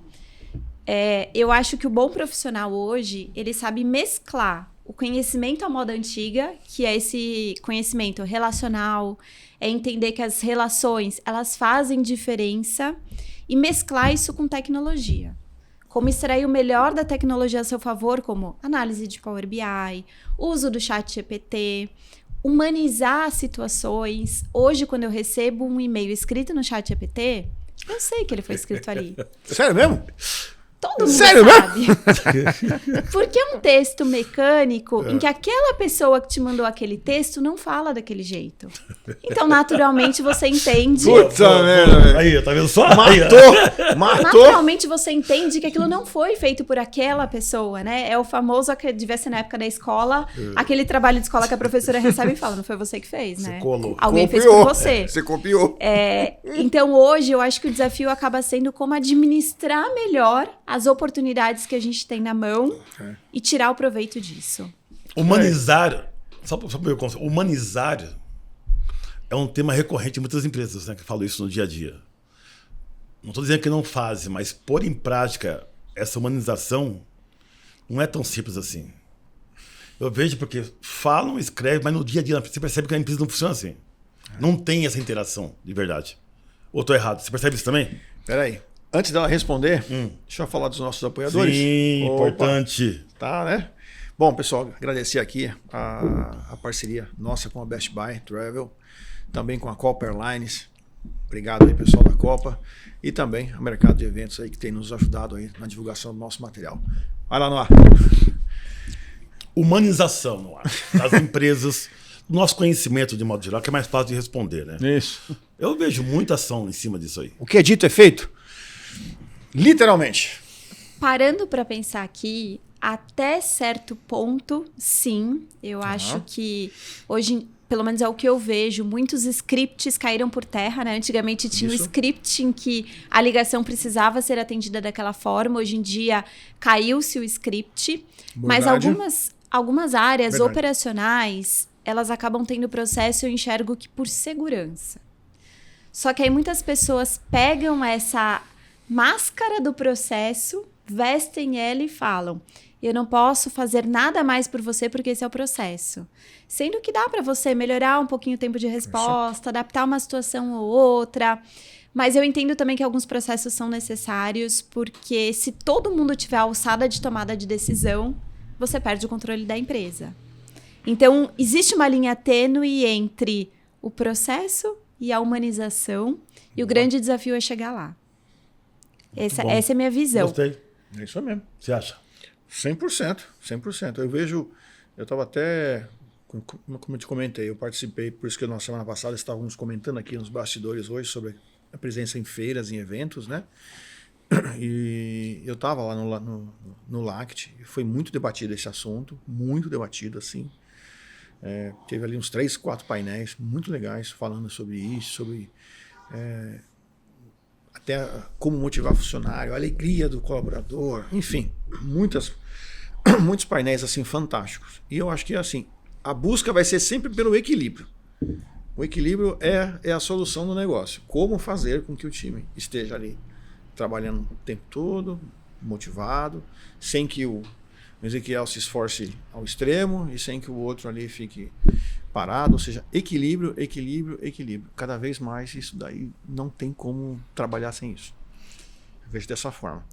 Eu acho que o bom profissional hoje, ele sabe mesclar o conhecimento à moda antiga, que é esse conhecimento relacional, é entender que as relações, elas fazem diferença, e mesclar isso com tecnologia. como extrair o melhor da tecnologia a seu favor, como análise de Power BI, uso do ChatGPT, humanizar situações. Hoje, quando eu recebo um e-mail escrito no ChatGPT, eu sei que ele foi escrito ali. Sério mesmo? Todo mundo Sério sabe. Porque é um texto mecânico em que aquela pessoa que te mandou aquele texto não fala daquele jeito. Então, naturalmente, você entende... Puta merda, velho. Aí, tá vendo só? Matou. Naturalmente, você entende que aquilo não foi feito por aquela pessoa, né? É o famoso, que devia ser na época da escola, aquele trabalho de escola que a professora recebe e fala, não foi você que fez, né? Você colou. Alguém fez por você. Você copiou. Então, hoje, eu acho que o desafio acaba sendo como administrar melhor as oportunidades que a gente tem na mão e tirar o proveito disso. Humanizar, só para meu conceito, humanizar é um tema recorrente em muitas empresas, né, que falam isso no dia a dia. Não estou dizendo que não fazem, mas pôr em prática essa humanização não é tão simples assim. Eu vejo porque falam, escrevem, mas no dia a dia você percebe que a empresa não funciona assim. Não tem essa interação de verdade. Ou estou errado? Você percebe isso também? Peraí. Antes dela responder, deixa eu falar dos nossos apoiadores. Sim, importante. Tá, né? Bom, pessoal, agradecer aqui a parceria nossa com a Best Buy Travel, também com a Copa Airlines. Obrigado aí, pessoal da Copa. E também o mercado de eventos aí que tem nos ajudado aí na divulgação do nosso material. Vai lá no ar. Humanização no ar. Das empresas, nosso conhecimento de modo geral, que é mais fácil de responder, né? Isso. Eu vejo muita ação em cima disso aí. O que é dito é feito. Literalmente. Parando para pensar aqui, até certo ponto, sim. Eu acho que hoje, pelo menos é o que eu vejo, muitos scripts caíram por terra, né? Antigamente tinha um script em que a ligação precisava ser atendida daquela forma. Hoje em dia caiu-se o script. Mas algumas áreas operacionais, elas acabam tendo processo, eu enxergo que por segurança. Só que aí muitas pessoas pegam essa máscara do processo, vestem ela e falam: eu não posso fazer nada mais por você porque esse é o processo. Sendo que dá para você melhorar um pouquinho o tempo de resposta, adaptar uma situação ou outra. Mas eu entendo também que alguns processos são necessários, porque se todo mundo tiver alçada de tomada de decisão, você perde o controle da empresa. Então, existe uma linha tênue entre o processo e a humanização, e o grande desafio é chegar lá. Essa é a minha visão. Gostei. É isso mesmo. Você acha? 100%. 100%. Eu estava até, como eu te comentei, eu participei, por isso que na semana passada estávamos comentando aqui nos bastidores hoje sobre a presença em feiras, em eventos, né? E eu estava lá no LACT, e foi muito debatido esse assunto, muito debatido, assim. Teve ali uns 3, 4 painéis muito legais falando sobre isso, sobre até como motivar funcionário, a alegria do colaborador, enfim, muitos painéis assim fantásticos. E eu acho que assim, a busca vai ser sempre pelo equilíbrio. O equilíbrio é a solução do negócio. Como fazer com que o time esteja ali trabalhando o tempo todo, motivado, sem que o Ezequiel se esforce ao extremo e sem que o outro ali fique parado, ou seja, equilíbrio, equilíbrio, equilíbrio. Cada vez mais isso daí não tem como trabalhar sem isso. Eu vejo dessa forma.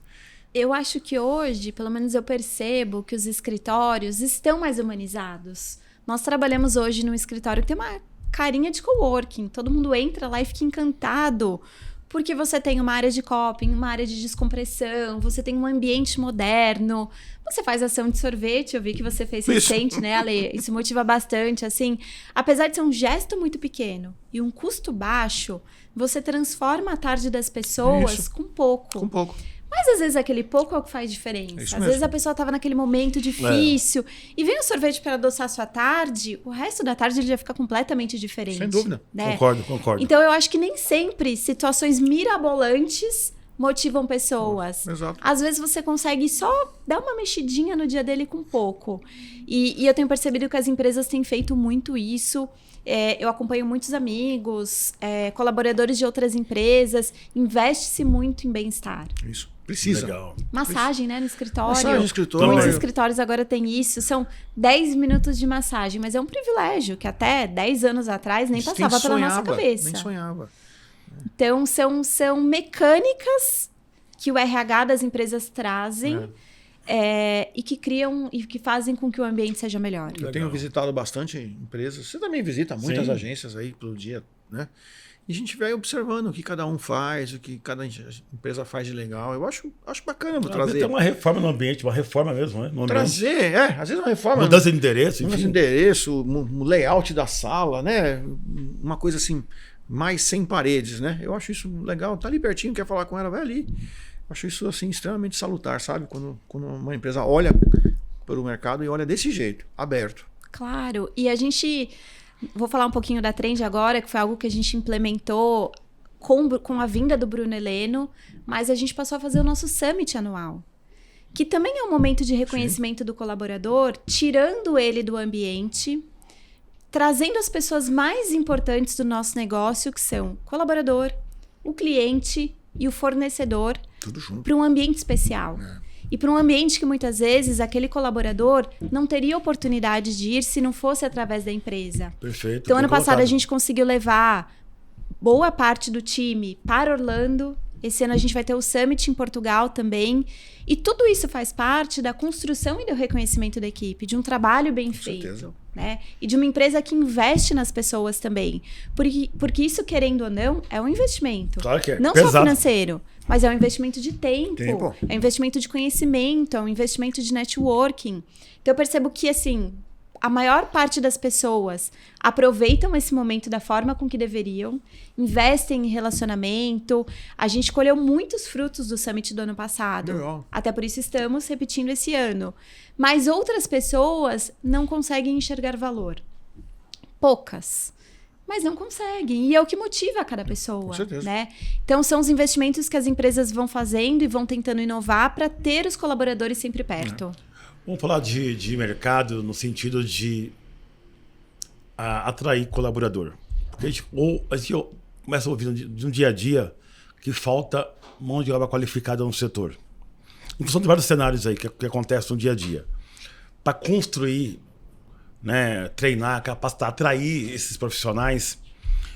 Eu acho que hoje, pelo menos eu percebo que os escritórios estão mais humanizados. Nós trabalhamos hoje num escritório que tem uma carinha de coworking. Todo mundo entra lá e fica encantado. Porque você tem uma área de coping, uma área de descompressão, você tem um ambiente moderno, você faz ação de sorvete, eu vi que você fez recente, né, Ale? Isso motiva bastante, assim. Apesar de ser um gesto muito pequeno e um custo baixo, você transforma a tarde das pessoas com pouco. Com pouco. Mas às vezes aquele pouco é o que faz diferença. Às vezes a pessoa estava naquele momento difícil e vem o sorvete para adoçar a sua tarde, o resto da tarde ele já fica completamente diferente. Sem dúvida. Né? Concordo. Então eu acho que nem sempre situações mirabolantes motivam pessoas. Exato. Às vezes você consegue só dar uma mexidinha no dia dele com pouco. E eu tenho percebido que as empresas têm feito muito isso. Eu acompanho muitos amigos, colaboradores de outras empresas. Investe-se muito em bem-estar. Isso. Precisa. Legal. Massagem, né, no escritório. Massagem no escritório. Muitos escritórios agora têm isso. São 10 minutos de massagem, mas é um privilégio que até 10 anos atrás nem passava pela nossa cabeça. Nem sonhava. Então, são mecânicas que o RH das empresas trazem e que criam e que fazem com que o ambiente seja melhor. Eu tenho visitado bastante empresas. Você também visita muitas agências aí pelo dia, né? E a gente vai observando o que cada um faz, o que cada empresa faz de legal. Eu acho bacana trazer. Tem uma reforma no ambiente, uma reforma mesmo, né? No trazer, às vezes uma reforma. Mudança de endereço, enfim. Mudança de endereço, um layout da sala, né? Uma coisa assim, mais sem paredes, né? Eu acho isso legal. Tá ali pertinho, quer falar com ela, vai ali. Acho isso assim extremamente salutar, sabe? Quando uma empresa olha para o mercado e olha desse jeito, aberto. Claro, e a gente... Vou falar um pouquinho da Trend agora, que foi algo que a gente implementou com a vinda do Bruno Heleno, mas a gente passou a fazer o nosso Summit anual, que também é um momento de reconhecimento do colaborador, tirando ele do ambiente, trazendo as pessoas mais importantes do nosso negócio, que são o colaborador, o cliente e o fornecedor, para um ambiente especial. E para um ambiente que muitas vezes aquele colaborador não teria oportunidade de ir se não fosse através da empresa. Perfeito. Então, ano passado a gente conseguiu levar boa parte do time para Orlando. Esse ano a gente vai ter o Summit em Portugal também. E tudo isso faz parte da construção e do reconhecimento da equipe, de um trabalho bem feito. Né? E de uma empresa que investe nas pessoas também. Porque isso, querendo ou não, é um investimento. Claro que é. Não pesado. Só financeiro, mas é um investimento de tempo. É um investimento de conhecimento, é um investimento de networking. Então eu percebo que, assim, a maior parte das pessoas aproveitam esse momento da forma com que deveriam, investem em relacionamento. A gente colheu muitos frutos do Summit do ano passado. Legal. Até por isso estamos repetindo esse ano. Mas outras pessoas não conseguem enxergar valor. Poucas. Mas não conseguem. E é o que motiva cada pessoa. Com certeza. Né? Então, são os investimentos que as empresas vão fazendo e vão tentando inovar para ter os colaboradores sempre perto. Vamos falar de mercado no sentido de atrair colaborador. Porque a gente começa a ouvir de um dia a dia que falta mão de obra qualificada no setor. Em função de vários cenários aí que acontecem no dia a dia. Para construir, né, treinar, capacitar, atrair esses profissionais,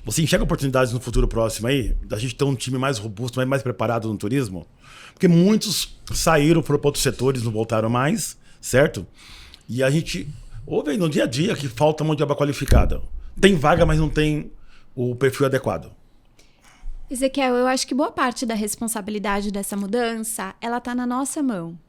você enxerga oportunidades no futuro próximo aí, da gente ter um time mais robusto, mais preparado no turismo? Porque muitos saíram, foram para outros setores, não voltaram mais, certo? E a gente ouve aí no dia a dia que falta mão de obra qualificada. Tem vaga, mas não tem o perfil adequado. Ezequiel, eu acho que boa parte da responsabilidade dessa mudança, ela está na nossa mão.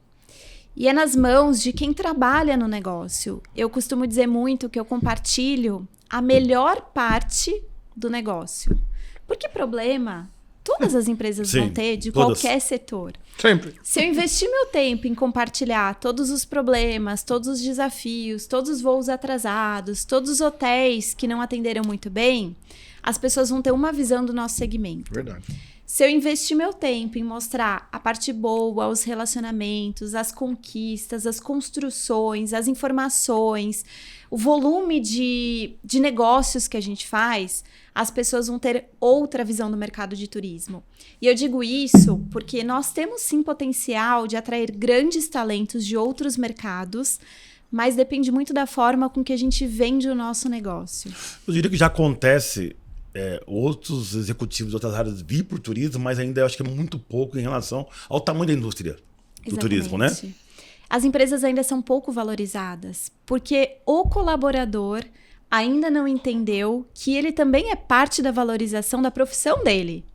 E é nas mãos de quem trabalha no negócio. Eu costumo dizer muito que eu compartilho a melhor parte do negócio. Porque problema, todas as empresas vão ter, de todas. qualquer setor. Sempre. Se eu investir meu tempo em compartilhar todos os problemas, todos os desafios, todos os voos atrasados, todos os hotéis que não atenderam muito bem, as pessoas vão ter uma visão do nosso segmento. Verdade. Se eu investir meu tempo em mostrar a parte boa, os relacionamentos, as conquistas, as construções, as informações, o volume de negócios que a gente faz, as pessoas vão ter outra visão do mercado de turismo. E eu digo isso porque nós temos sim potencial de atrair grandes talentos de outros mercados, mas depende muito da forma com que a gente vende o nosso negócio. Eu diria que já acontece outros executivos de outras áreas vir para o turismo, mas ainda eu acho que é muito pouco em relação ao tamanho da indústria do turismo, né? As empresas ainda são pouco valorizadas, porque o colaborador ainda não entendeu que ele também é parte da valorização da profissão dele.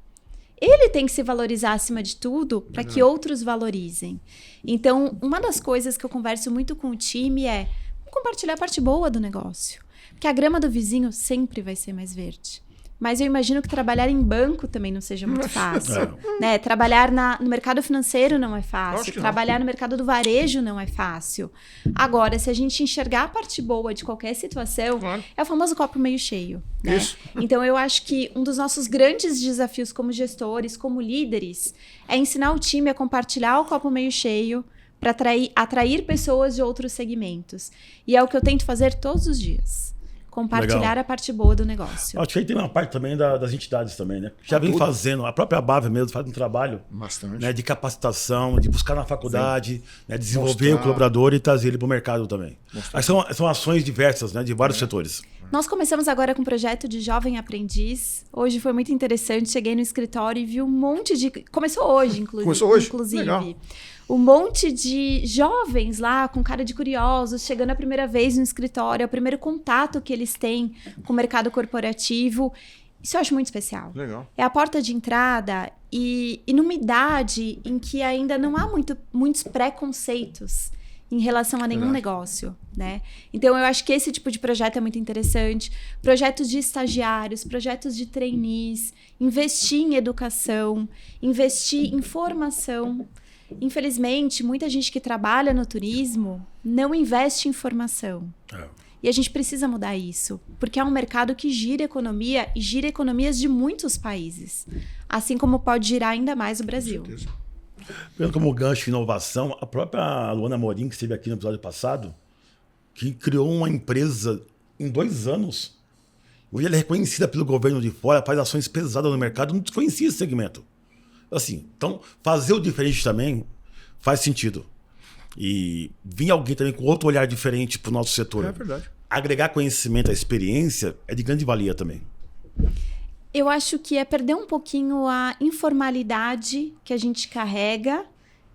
Ele tem que se valorizar acima de tudo para que outros valorizem. Então, uma das coisas que eu converso muito com o time é compartilhar a parte boa do negócio. Porque a grama do vizinho sempre vai ser mais verde. Mas eu imagino que trabalhar em banco também não seja muito fácil. Né? Trabalhar no mercado financeiro não é fácil. Trabalhar no mercado do varejo não é fácil. Agora, se a gente enxergar a parte boa de qualquer situação, é o famoso copo meio cheio. Né? Então, eu acho que um dos nossos grandes desafios como gestores, como líderes, é ensinar o time a compartilhar o copo meio cheio para atrair pessoas de outros segmentos. E é o que eu tento fazer todos os dias. compartilhar Legal. a parte boa do negócio. Acho que aí tem uma parte também das entidades também, né? Já vem fazendo, a própria BAV mesmo faz um trabalho, Bastante. né, de capacitação, de buscar na faculdade, né, desenvolver Mostrar. o colaborador e trazer ele para o mercado também. Aí são ações diversas, né, de vários setores. Nós começamos agora com um projeto de jovem aprendiz. Hoje foi muito interessante. Cheguei no escritório e vi um monte de... Começou hoje, Começou hoje? inclusive. Legal. Um monte de jovens lá, com cara de curiosos, chegando a primeira vez no escritório. É o primeiro contato que eles têm com o mercado corporativo. Isso eu acho muito especial. Legal. É a porta de entrada e numa idade em que ainda não há muitos preconceitos em relação a nenhum Verdade. negócio, né? Então, eu acho que esse tipo de projeto é muito interessante. Projetos de estagiários, projetos de trainees, investir em educação, investir em formação. Infelizmente, muita gente que trabalha no turismo não investe em formação. E a gente precisa mudar isso, porque é um mercado que gira economia e gira economias de muitos países, assim como pode girar ainda mais o Brasil. Com certeza. Vendo como gancho de inovação, a própria Luana Morim, que esteve aqui no episódio passado, que criou uma empresa em 2 anos. Hoje ela é reconhecida pelo governo de fora, faz ações pesadas no mercado, não desconhecia esse segmento. Assim, então, fazer o diferente também faz sentido. E vir alguém também com outro olhar diferente para o nosso setor. É verdade. Agregar conhecimento, a experiência, é de grande valia também. Eu acho que é perder um pouquinho a informalidade que a gente carrega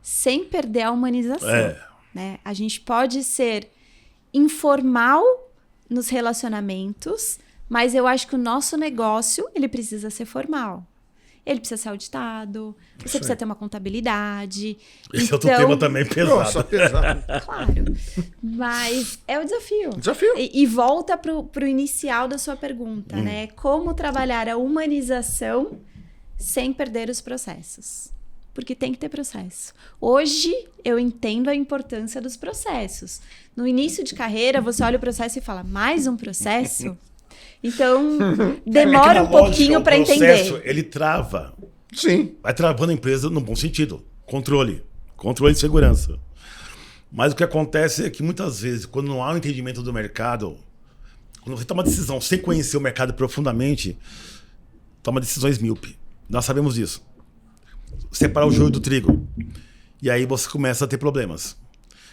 sem perder a humanização. Né? A gente pode ser informal nos relacionamentos, mas eu acho que o nosso negócio ele precisa ser formal. Ele precisa ser auditado, você precisa ter uma contabilidade. Esse é outro tema também pesado. Nossa, pesado. Claro, mas é o desafio. Desafio. E volta para o inicial da sua pergunta, né? Como trabalhar a humanização sem perder os processos. Porque tem que ter processo. Hoje, eu entendo a importância dos processos. No início de carreira, você olha o processo e fala, mais um processo? Então, demora um pouquinho para entender. Ele trava. Sim. Vai travando a empresa no bom sentido. Controle de segurança. Mas o que acontece é que muitas vezes, quando não há um entendimento do mercado, quando você toma decisão sem conhecer o mercado profundamente, toma decisões míope. Nós sabemos disso. Separar o joio do trigo. E aí você começa a ter problemas.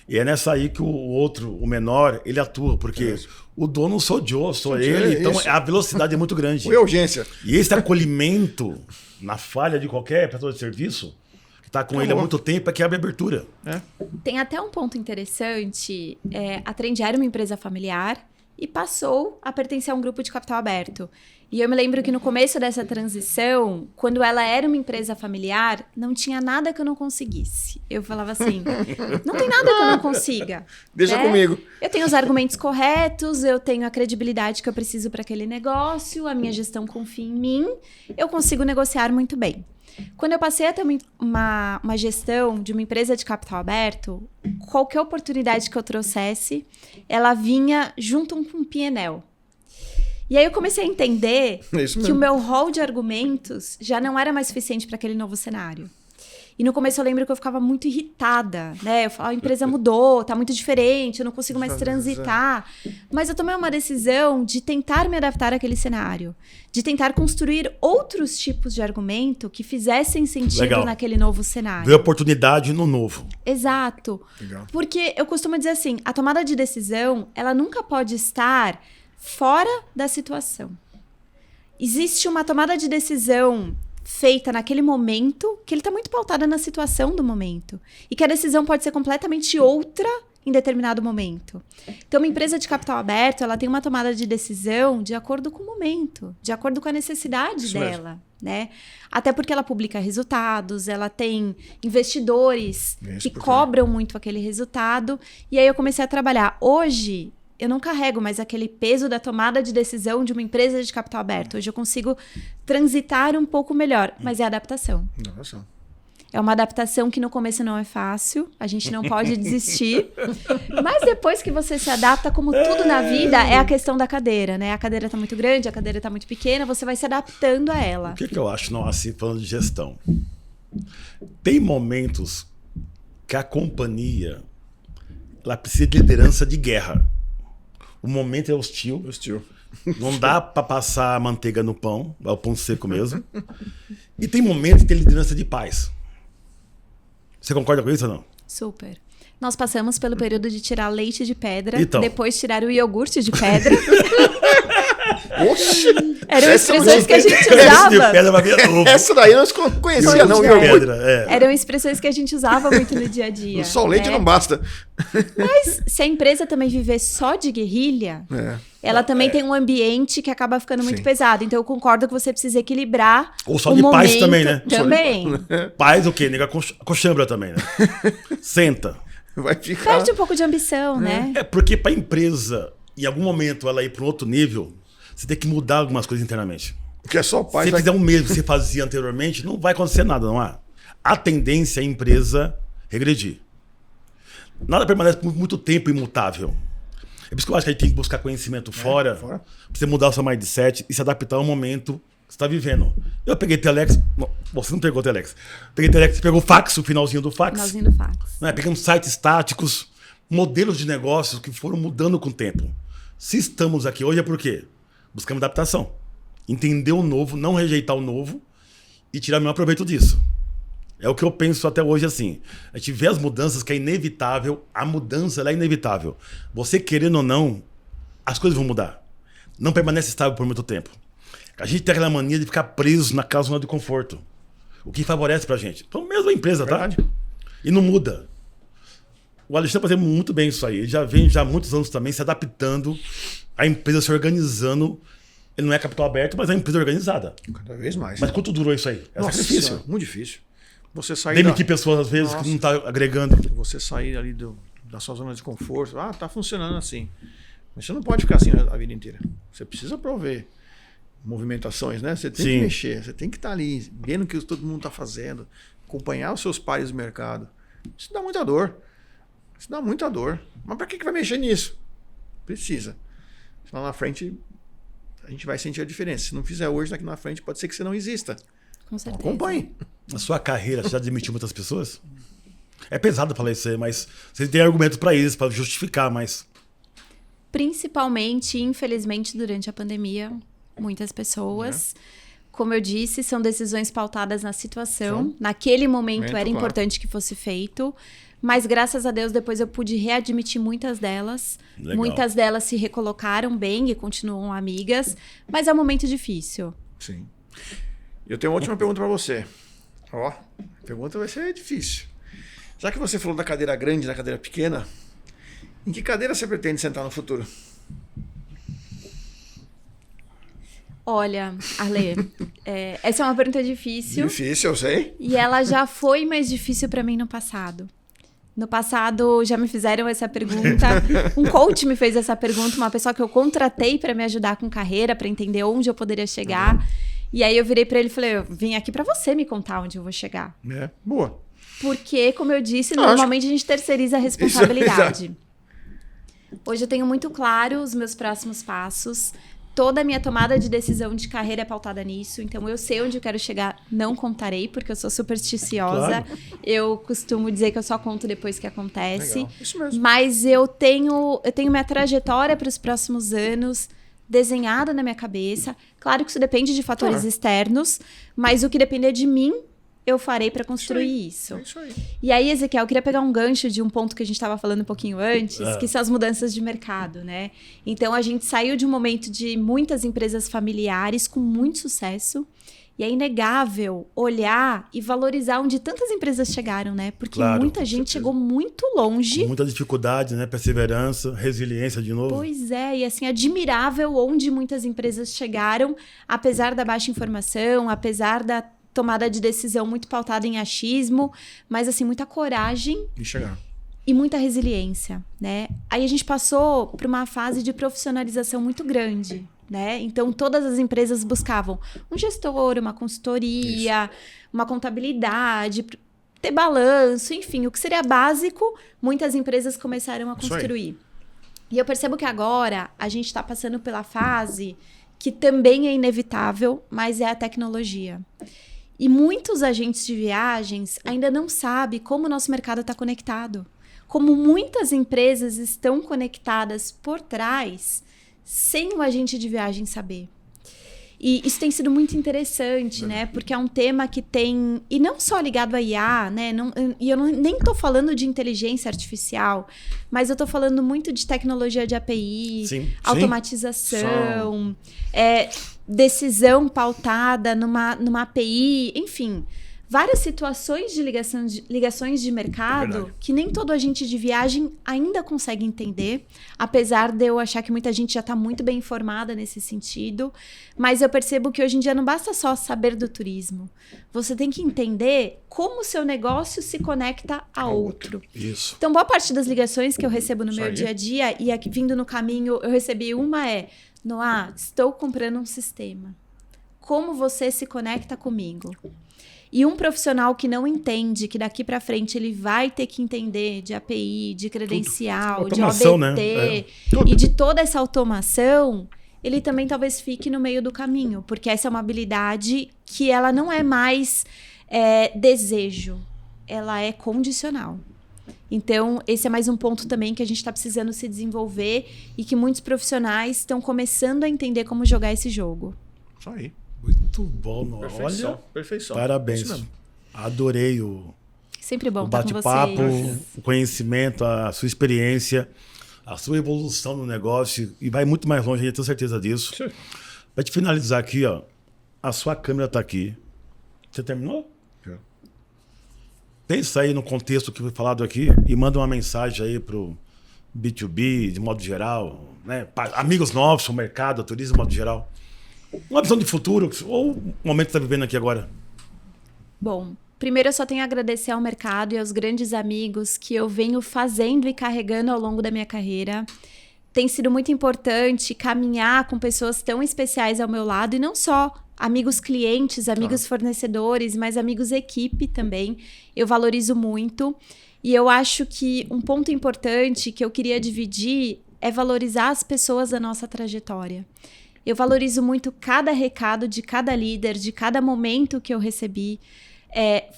E é nessa aí que o outro, o menor, ele atua, porque o dono sou eu, sou ele, então a velocidade é muito grande. Foi urgência. E esse acolhimento na falha de qualquer prestador de serviço, que está com ele há muito tempo, é que abre abertura. Tem até um ponto interessante, a Trendi era uma empresa familiar e passou a pertencer a um grupo de capital aberto. E eu me lembro que no começo dessa transição, quando ela era uma empresa familiar, não tinha nada que eu não conseguisse. Eu falava assim, não tem nada que eu não consiga. Deixa comigo. Eu tenho os argumentos corretos, eu tenho a credibilidade que eu preciso para aquele negócio, a minha gestão confia em mim, eu consigo negociar muito bem. Quando eu passei a ter uma gestão de uma empresa de capital aberto, qualquer oportunidade que eu trouxesse, ela vinha junto com um P&L. E aí eu comecei a entender que o meu rol de argumentos já não era mais suficiente para aquele novo cenário. E no começo eu lembro que eu ficava muito irritada, né? Eu falava, a empresa mudou, tá muito diferente, eu não consigo mais transitar. Mas eu tomei uma decisão de tentar me adaptar àquele cenário. De tentar construir outros tipos de argumento que fizessem sentido naquele novo cenário. Ver oportunidade no novo. Exato. Legal. Porque eu costumo dizer assim, a tomada de decisão, ela nunca pode estar fora da situação. Existe uma tomada de decisão feita naquele momento, que ele está muito pautada na situação do momento. E que a decisão pode ser completamente outra em determinado momento. Então, uma empresa de capital aberto, ela tem uma tomada de decisão de acordo com o momento, de acordo com a necessidade dela, né? Até porque ela publica resultados, ela tem investidores que cobram muito aquele resultado. E aí eu comecei a trabalhar. Hoje, eu não carrego mais aquele peso da tomada de decisão de uma empresa de capital aberto. Hoje eu consigo transitar um pouco melhor, mas é adaptação. Nossa. É uma adaptação que no começo não é fácil, a gente não pode desistir. Mas depois que você se adapta, como tudo na vida, é a questão da cadeira, né? A cadeira tá muito grande, a cadeira tá muito pequena, você vai se adaptando a ela. O que eu acho, não, assim, falando de gestão? Tem momentos que a companhia ela precisa de liderança de guerra. O momento é hostil. Não dá pra passar manteiga no pão, é o pão seco mesmo. E tem momentos de ter liderança de paz. Você concorda com isso ou não? Super. Nós passamos pelo período de tirar leite de pedra, Então. depois tirar o iogurte de pedra. Oxi! Eram expressões que a gente De usava. pedra vai ver ovo. Essa daí eu não conhecia, não. De Iogurte. pedra, é. Eram expressões que a gente usava muito no dia a dia. Só o leite né? não basta. Mas se a empresa também viver só de guerrilha, ela também tem um ambiente que acaba ficando muito Sim. pesado. Então eu concordo que você precisa equilibrar. Ou só o de paz momento também, né? Também. Paz o quê? Nega coxambra também, né? Senta. Vai ficar. Perde um pouco de ambição, né? É porque pra empresa, em algum momento, ela ir para um outro nível, você tem que mudar algumas coisas internamente. Porque é só o Se pai. você fizer o mesmo que você fazia anteriormente, não vai acontecer nada, não há. A tendência é a empresa regredir. Nada permanece por muito tempo imutável. É por isso que eu acho que a gente tem que buscar conhecimento fora, fora. pra você mudar o seu mindset e se adaptar ao momento que você está vivendo. Eu peguei Telex. Não, você não pegou Telex. Peguei Telex, você pegou o fax, o finalzinho do fax. Finalzinho do fax. Né? Pegamos sites estáticos, modelos de negócios que foram mudando com o tempo. Se estamos aqui hoje é por quê? Buscamos adaptação. Entender o novo, não rejeitar o novo e tirar o melhor proveito disso. É o que eu penso até hoje assim. A gente vê as mudanças que é inevitável, a mudança ela é inevitável. Você querendo ou não, as coisas vão mudar. Não permanece estável por muito tempo. A gente tem aquela mania de ficar preso naquela zona de conforto. O que favorece pra gente. Então, mesmo a empresa, tá? Verdade. E não muda. O Alexandre fazendo muito bem isso aí. Ele já vem já há muitos anos também se adaptando, a empresa se organizando. Ele não é capital aberto, mas é uma empresa organizada. Cada vez mais. Mas quanto durou isso aí? É Nossa, sacrifício. muito difícil. Você sair, Demitir pessoas, às vezes, que não tá agregando. você sair ali da sua zona de conforto. Ah, tá funcionando assim. Mas você não pode ficar assim a vida inteira. Você precisa prover movimentações, né? Você tem Sim. que mexer. Você tem que estar ali, vendo o que todo mundo está fazendo. Acompanhar os seus pares do mercado. Isso dá muita dor. Isso dá muita dor. Mas para que vai mexer nisso? Precisa. Lá na frente, a gente vai sentir a diferença. Se não fizer hoje, daqui na frente, pode ser que você não exista. Com certeza. Acompanhe. Na sua carreira, você já demitiu muitas pessoas? É pesado falar isso aí, mas você tem argumentos para isso, para justificar, mas... Principalmente, infelizmente, durante a pandemia, muitas pessoas. Como eu disse, são decisões pautadas na situação. Naquele momento era Claro. importante que fosse feito. Mas, graças a Deus, depois eu pude readmitir muitas delas. Legal. Muitas delas se recolocaram bem e continuam amigas. Mas é um momento difícil. Sim. Eu tenho uma última pergunta para você. Ó, a pergunta vai ser difícil. Já que você falou da cadeira grande e da cadeira pequena, em que cadeira você pretende sentar no futuro? Olha, Arlê, essa é uma pergunta difícil. Difícil, eu sei. E ela já foi mais difícil para mim no passado. No passado, já me fizeram essa pergunta. Um coach me fez essa pergunta, uma pessoa que eu contratei para me ajudar com carreira, para entender onde eu poderia chegar. E aí eu virei para ele e falei, eu vim aqui para você me contar onde eu vou chegar. É, boa. Porque, como eu disse, Acho- normalmente a gente terceiriza a responsabilidade. Exato. Hoje eu tenho muito claro os meus próximos passos. Toda a minha tomada de decisão de carreira é pautada nisso. Então, eu sei onde eu quero chegar. Não contarei, porque eu sou supersticiosa. Claro. Eu costumo dizer que eu só conto depois que acontece. Legal. Isso mesmo. Mas eu tenho minha trajetória para os próximos anos desenhada na minha cabeça. Claro que isso depende de fatores Claro. externos. Mas o que depender de mim, eu farei para construir isso. É isso aí. E aí, Ezequiel, eu queria pegar um gancho de um ponto que a gente estava falando um pouquinho antes, que são as mudanças de mercado, né? Então, a gente saiu de um momento de muitas empresas familiares com muito sucesso. E é inegável olhar e valorizar onde tantas empresas chegaram, né? Porque Claro, muita com gente certeza. chegou muito longe. Muita dificuldade, né? Perseverança, resiliência de novo. Pois é, e assim, admirável onde muitas empresas chegaram, apesar da baixa informação, apesar da tomada de decisão muito pautada em achismo, mas assim, muita coragem E chegar. e muita resiliência, né? Aí a gente passou por uma fase de profissionalização muito grande, né? Então, todas as empresas buscavam um gestor, uma consultoria, uma contabilidade, ter balanço, enfim, o que seria básico, muitas empresas começaram a Isso aí. construir. E eu percebo que agora a gente está passando pela fase que também é inevitável, mas é a tecnologia. E muitos agentes de viagens ainda não sabem como o nosso mercado está conectado. Como muitas empresas estão conectadas por trás, sem o agente de viagem saber. E isso tem sido muito interessante, né? Porque é um tema que tem... E não só ligado a IA, né? Nem estou falando de inteligência artificial, mas eu estou falando muito de tecnologia de API, automatização, decisão pautada numa API, enfim... Várias situações de ligações de mercado que nem todo agente de viagem ainda consegue entender, apesar de eu achar que muita gente já está muito bem informada nesse sentido, mas eu percebo que hoje em dia não basta só saber do turismo. Você tem que entender como o seu negócio se conecta a outro. Isso. Então, boa parte das ligações que eu recebo no meu dia a dia, e aqui, vindo no caminho, eu recebi uma Noah, estou comprando um sistema. Como você se conecta comigo? E um profissional que não entende que daqui para frente ele vai ter que entender de API, de credencial, de ODT, né? E de toda essa automação, ele também talvez fique no meio do caminho, porque essa é uma habilidade que ela não é mais desejo, ela é condicional. Então, esse é mais um ponto também que a gente está precisando se desenvolver e que muitos profissionais estão começando a entender como jogar esse jogo. Isso aí. Muito bom, Noah. Perfeição, Olha, perfeição. Parabéns. Adorei o Sempre bom bate-papo, com vocês. o conhecimento, a sua experiência, a sua evolução no negócio. E vai muito mais longe, eu tenho certeza disso. Sim. Para te finalizar aqui, ó, a sua câmera está aqui. Você terminou? Já. Pensa aí no contexto que foi falado aqui e manda uma mensagem aí pro B2B, de modo geral, né? Amigos nossos, o mercado, o turismo, de modo geral. Uma visão de futuro, ou o momento que você está vivendo aqui agora? Bom, primeiro eu só tenho a agradecer ao mercado e aos grandes amigos que eu venho fazendo e carregando ao longo da minha carreira. Tem sido muito importante caminhar com pessoas tão especiais ao meu lado, e não só amigos clientes, amigos fornecedores, mas amigos equipe também. Eu valorizo muito. E eu acho que um ponto importante que eu queria dividir é valorizar as pessoas da nossa trajetória. Eu valorizo muito cada recado de cada líder, de cada momento que eu recebi.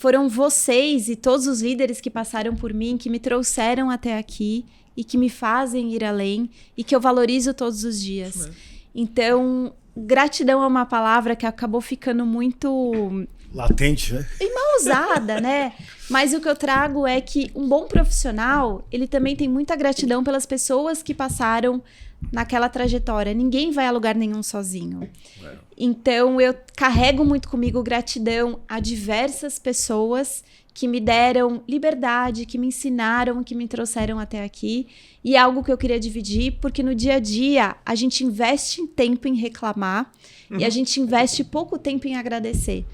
Foram vocês e todos os líderes que passaram por mim, que me trouxeram até aqui e que me fazem ir além e que eu valorizo todos os dias. Então, gratidão é uma palavra que acabou ficando muito... latente, né? E mal usada, né? Mas o que eu trago é que um bom profissional, ele também tem muita gratidão pelas pessoas que passaram naquela trajetória. Ninguém vai a lugar nenhum sozinho. Então, eu carrego muito comigo gratidão a diversas pessoas que me deram liberdade, que me ensinaram, que me trouxeram até aqui. E é algo que eu queria dividir, porque no dia a dia a gente investe tempo em reclamar e a gente investe pouco tempo em agradecer.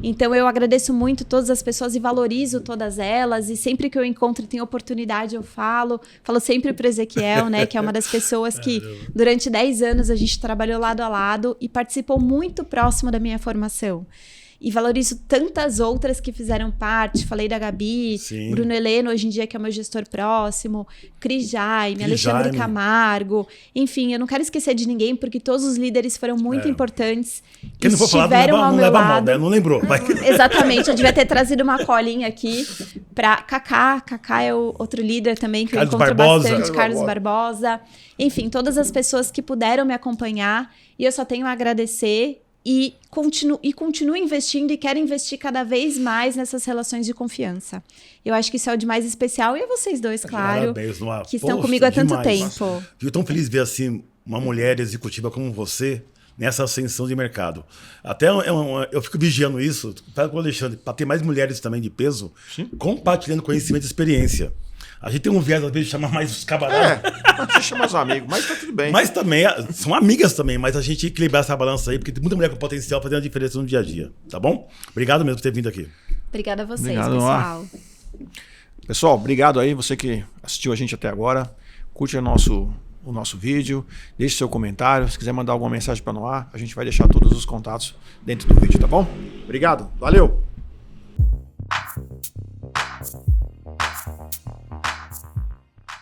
Então, eu agradeço muito todas as pessoas e valorizo todas elas. E sempre que eu encontro e tenho oportunidade, eu falo sempre para o Ezequiel, né, que é uma das pessoas que durante 10 anos a gente trabalhou lado a lado e participou muito próximo da minha formação. E valorizo tantas outras que fizeram parte. Falei da Gabi, Sim. Bruno Heleno, hoje em dia, que é o meu gestor próximo, Cris Jaime, Alexandre Camargo. Enfim, eu não quero esquecer de ninguém, porque todos os líderes foram muito importantes. Quem não for falar, estiveram ao meu leva mal, lado. né? Não lembrou. Exatamente, eu devia ter trazido uma colinha aqui para Kaká. Kaká é o outro líder também que Carlos eu encontro Barbosa. bastante, Carlos Barbosa. Enfim, todas as pessoas que puderam me acompanhar. E eu só tenho a agradecer. E continuo investindo e quero investir cada vez mais nessas relações de confiança. Eu acho que isso é o de mais especial. E a vocês dois, claro, Parabéns, Noah. que estão comigo há tanto tempo. Fico tão feliz de ver assim, uma mulher executiva como você nessa ascensão de mercado. Até eu fico vigiando isso, para o Alexandre, para ter mais mulheres também de peso, compartilhando conhecimento e experiência. A gente tem um viés, às vezes, de chamar mais os camaradas. Pode ser chamar os amigos, mas tá tudo bem. Mas também, são amigas também, mas a gente equilibrar essa balança aí, porque tem muita mulher com potencial fazendo a diferença no dia a dia, tá bom? Obrigado mesmo por ter vindo aqui. Obrigada a vocês, Obrigado, pessoal. Pessoal, obrigado aí, você que assistiu a gente até agora. Curte o nosso vídeo, deixe seu comentário. Se quiser mandar alguma mensagem para Noah, a gente vai deixar todos os contatos dentro do vídeo, tá bom? Obrigado, valeu!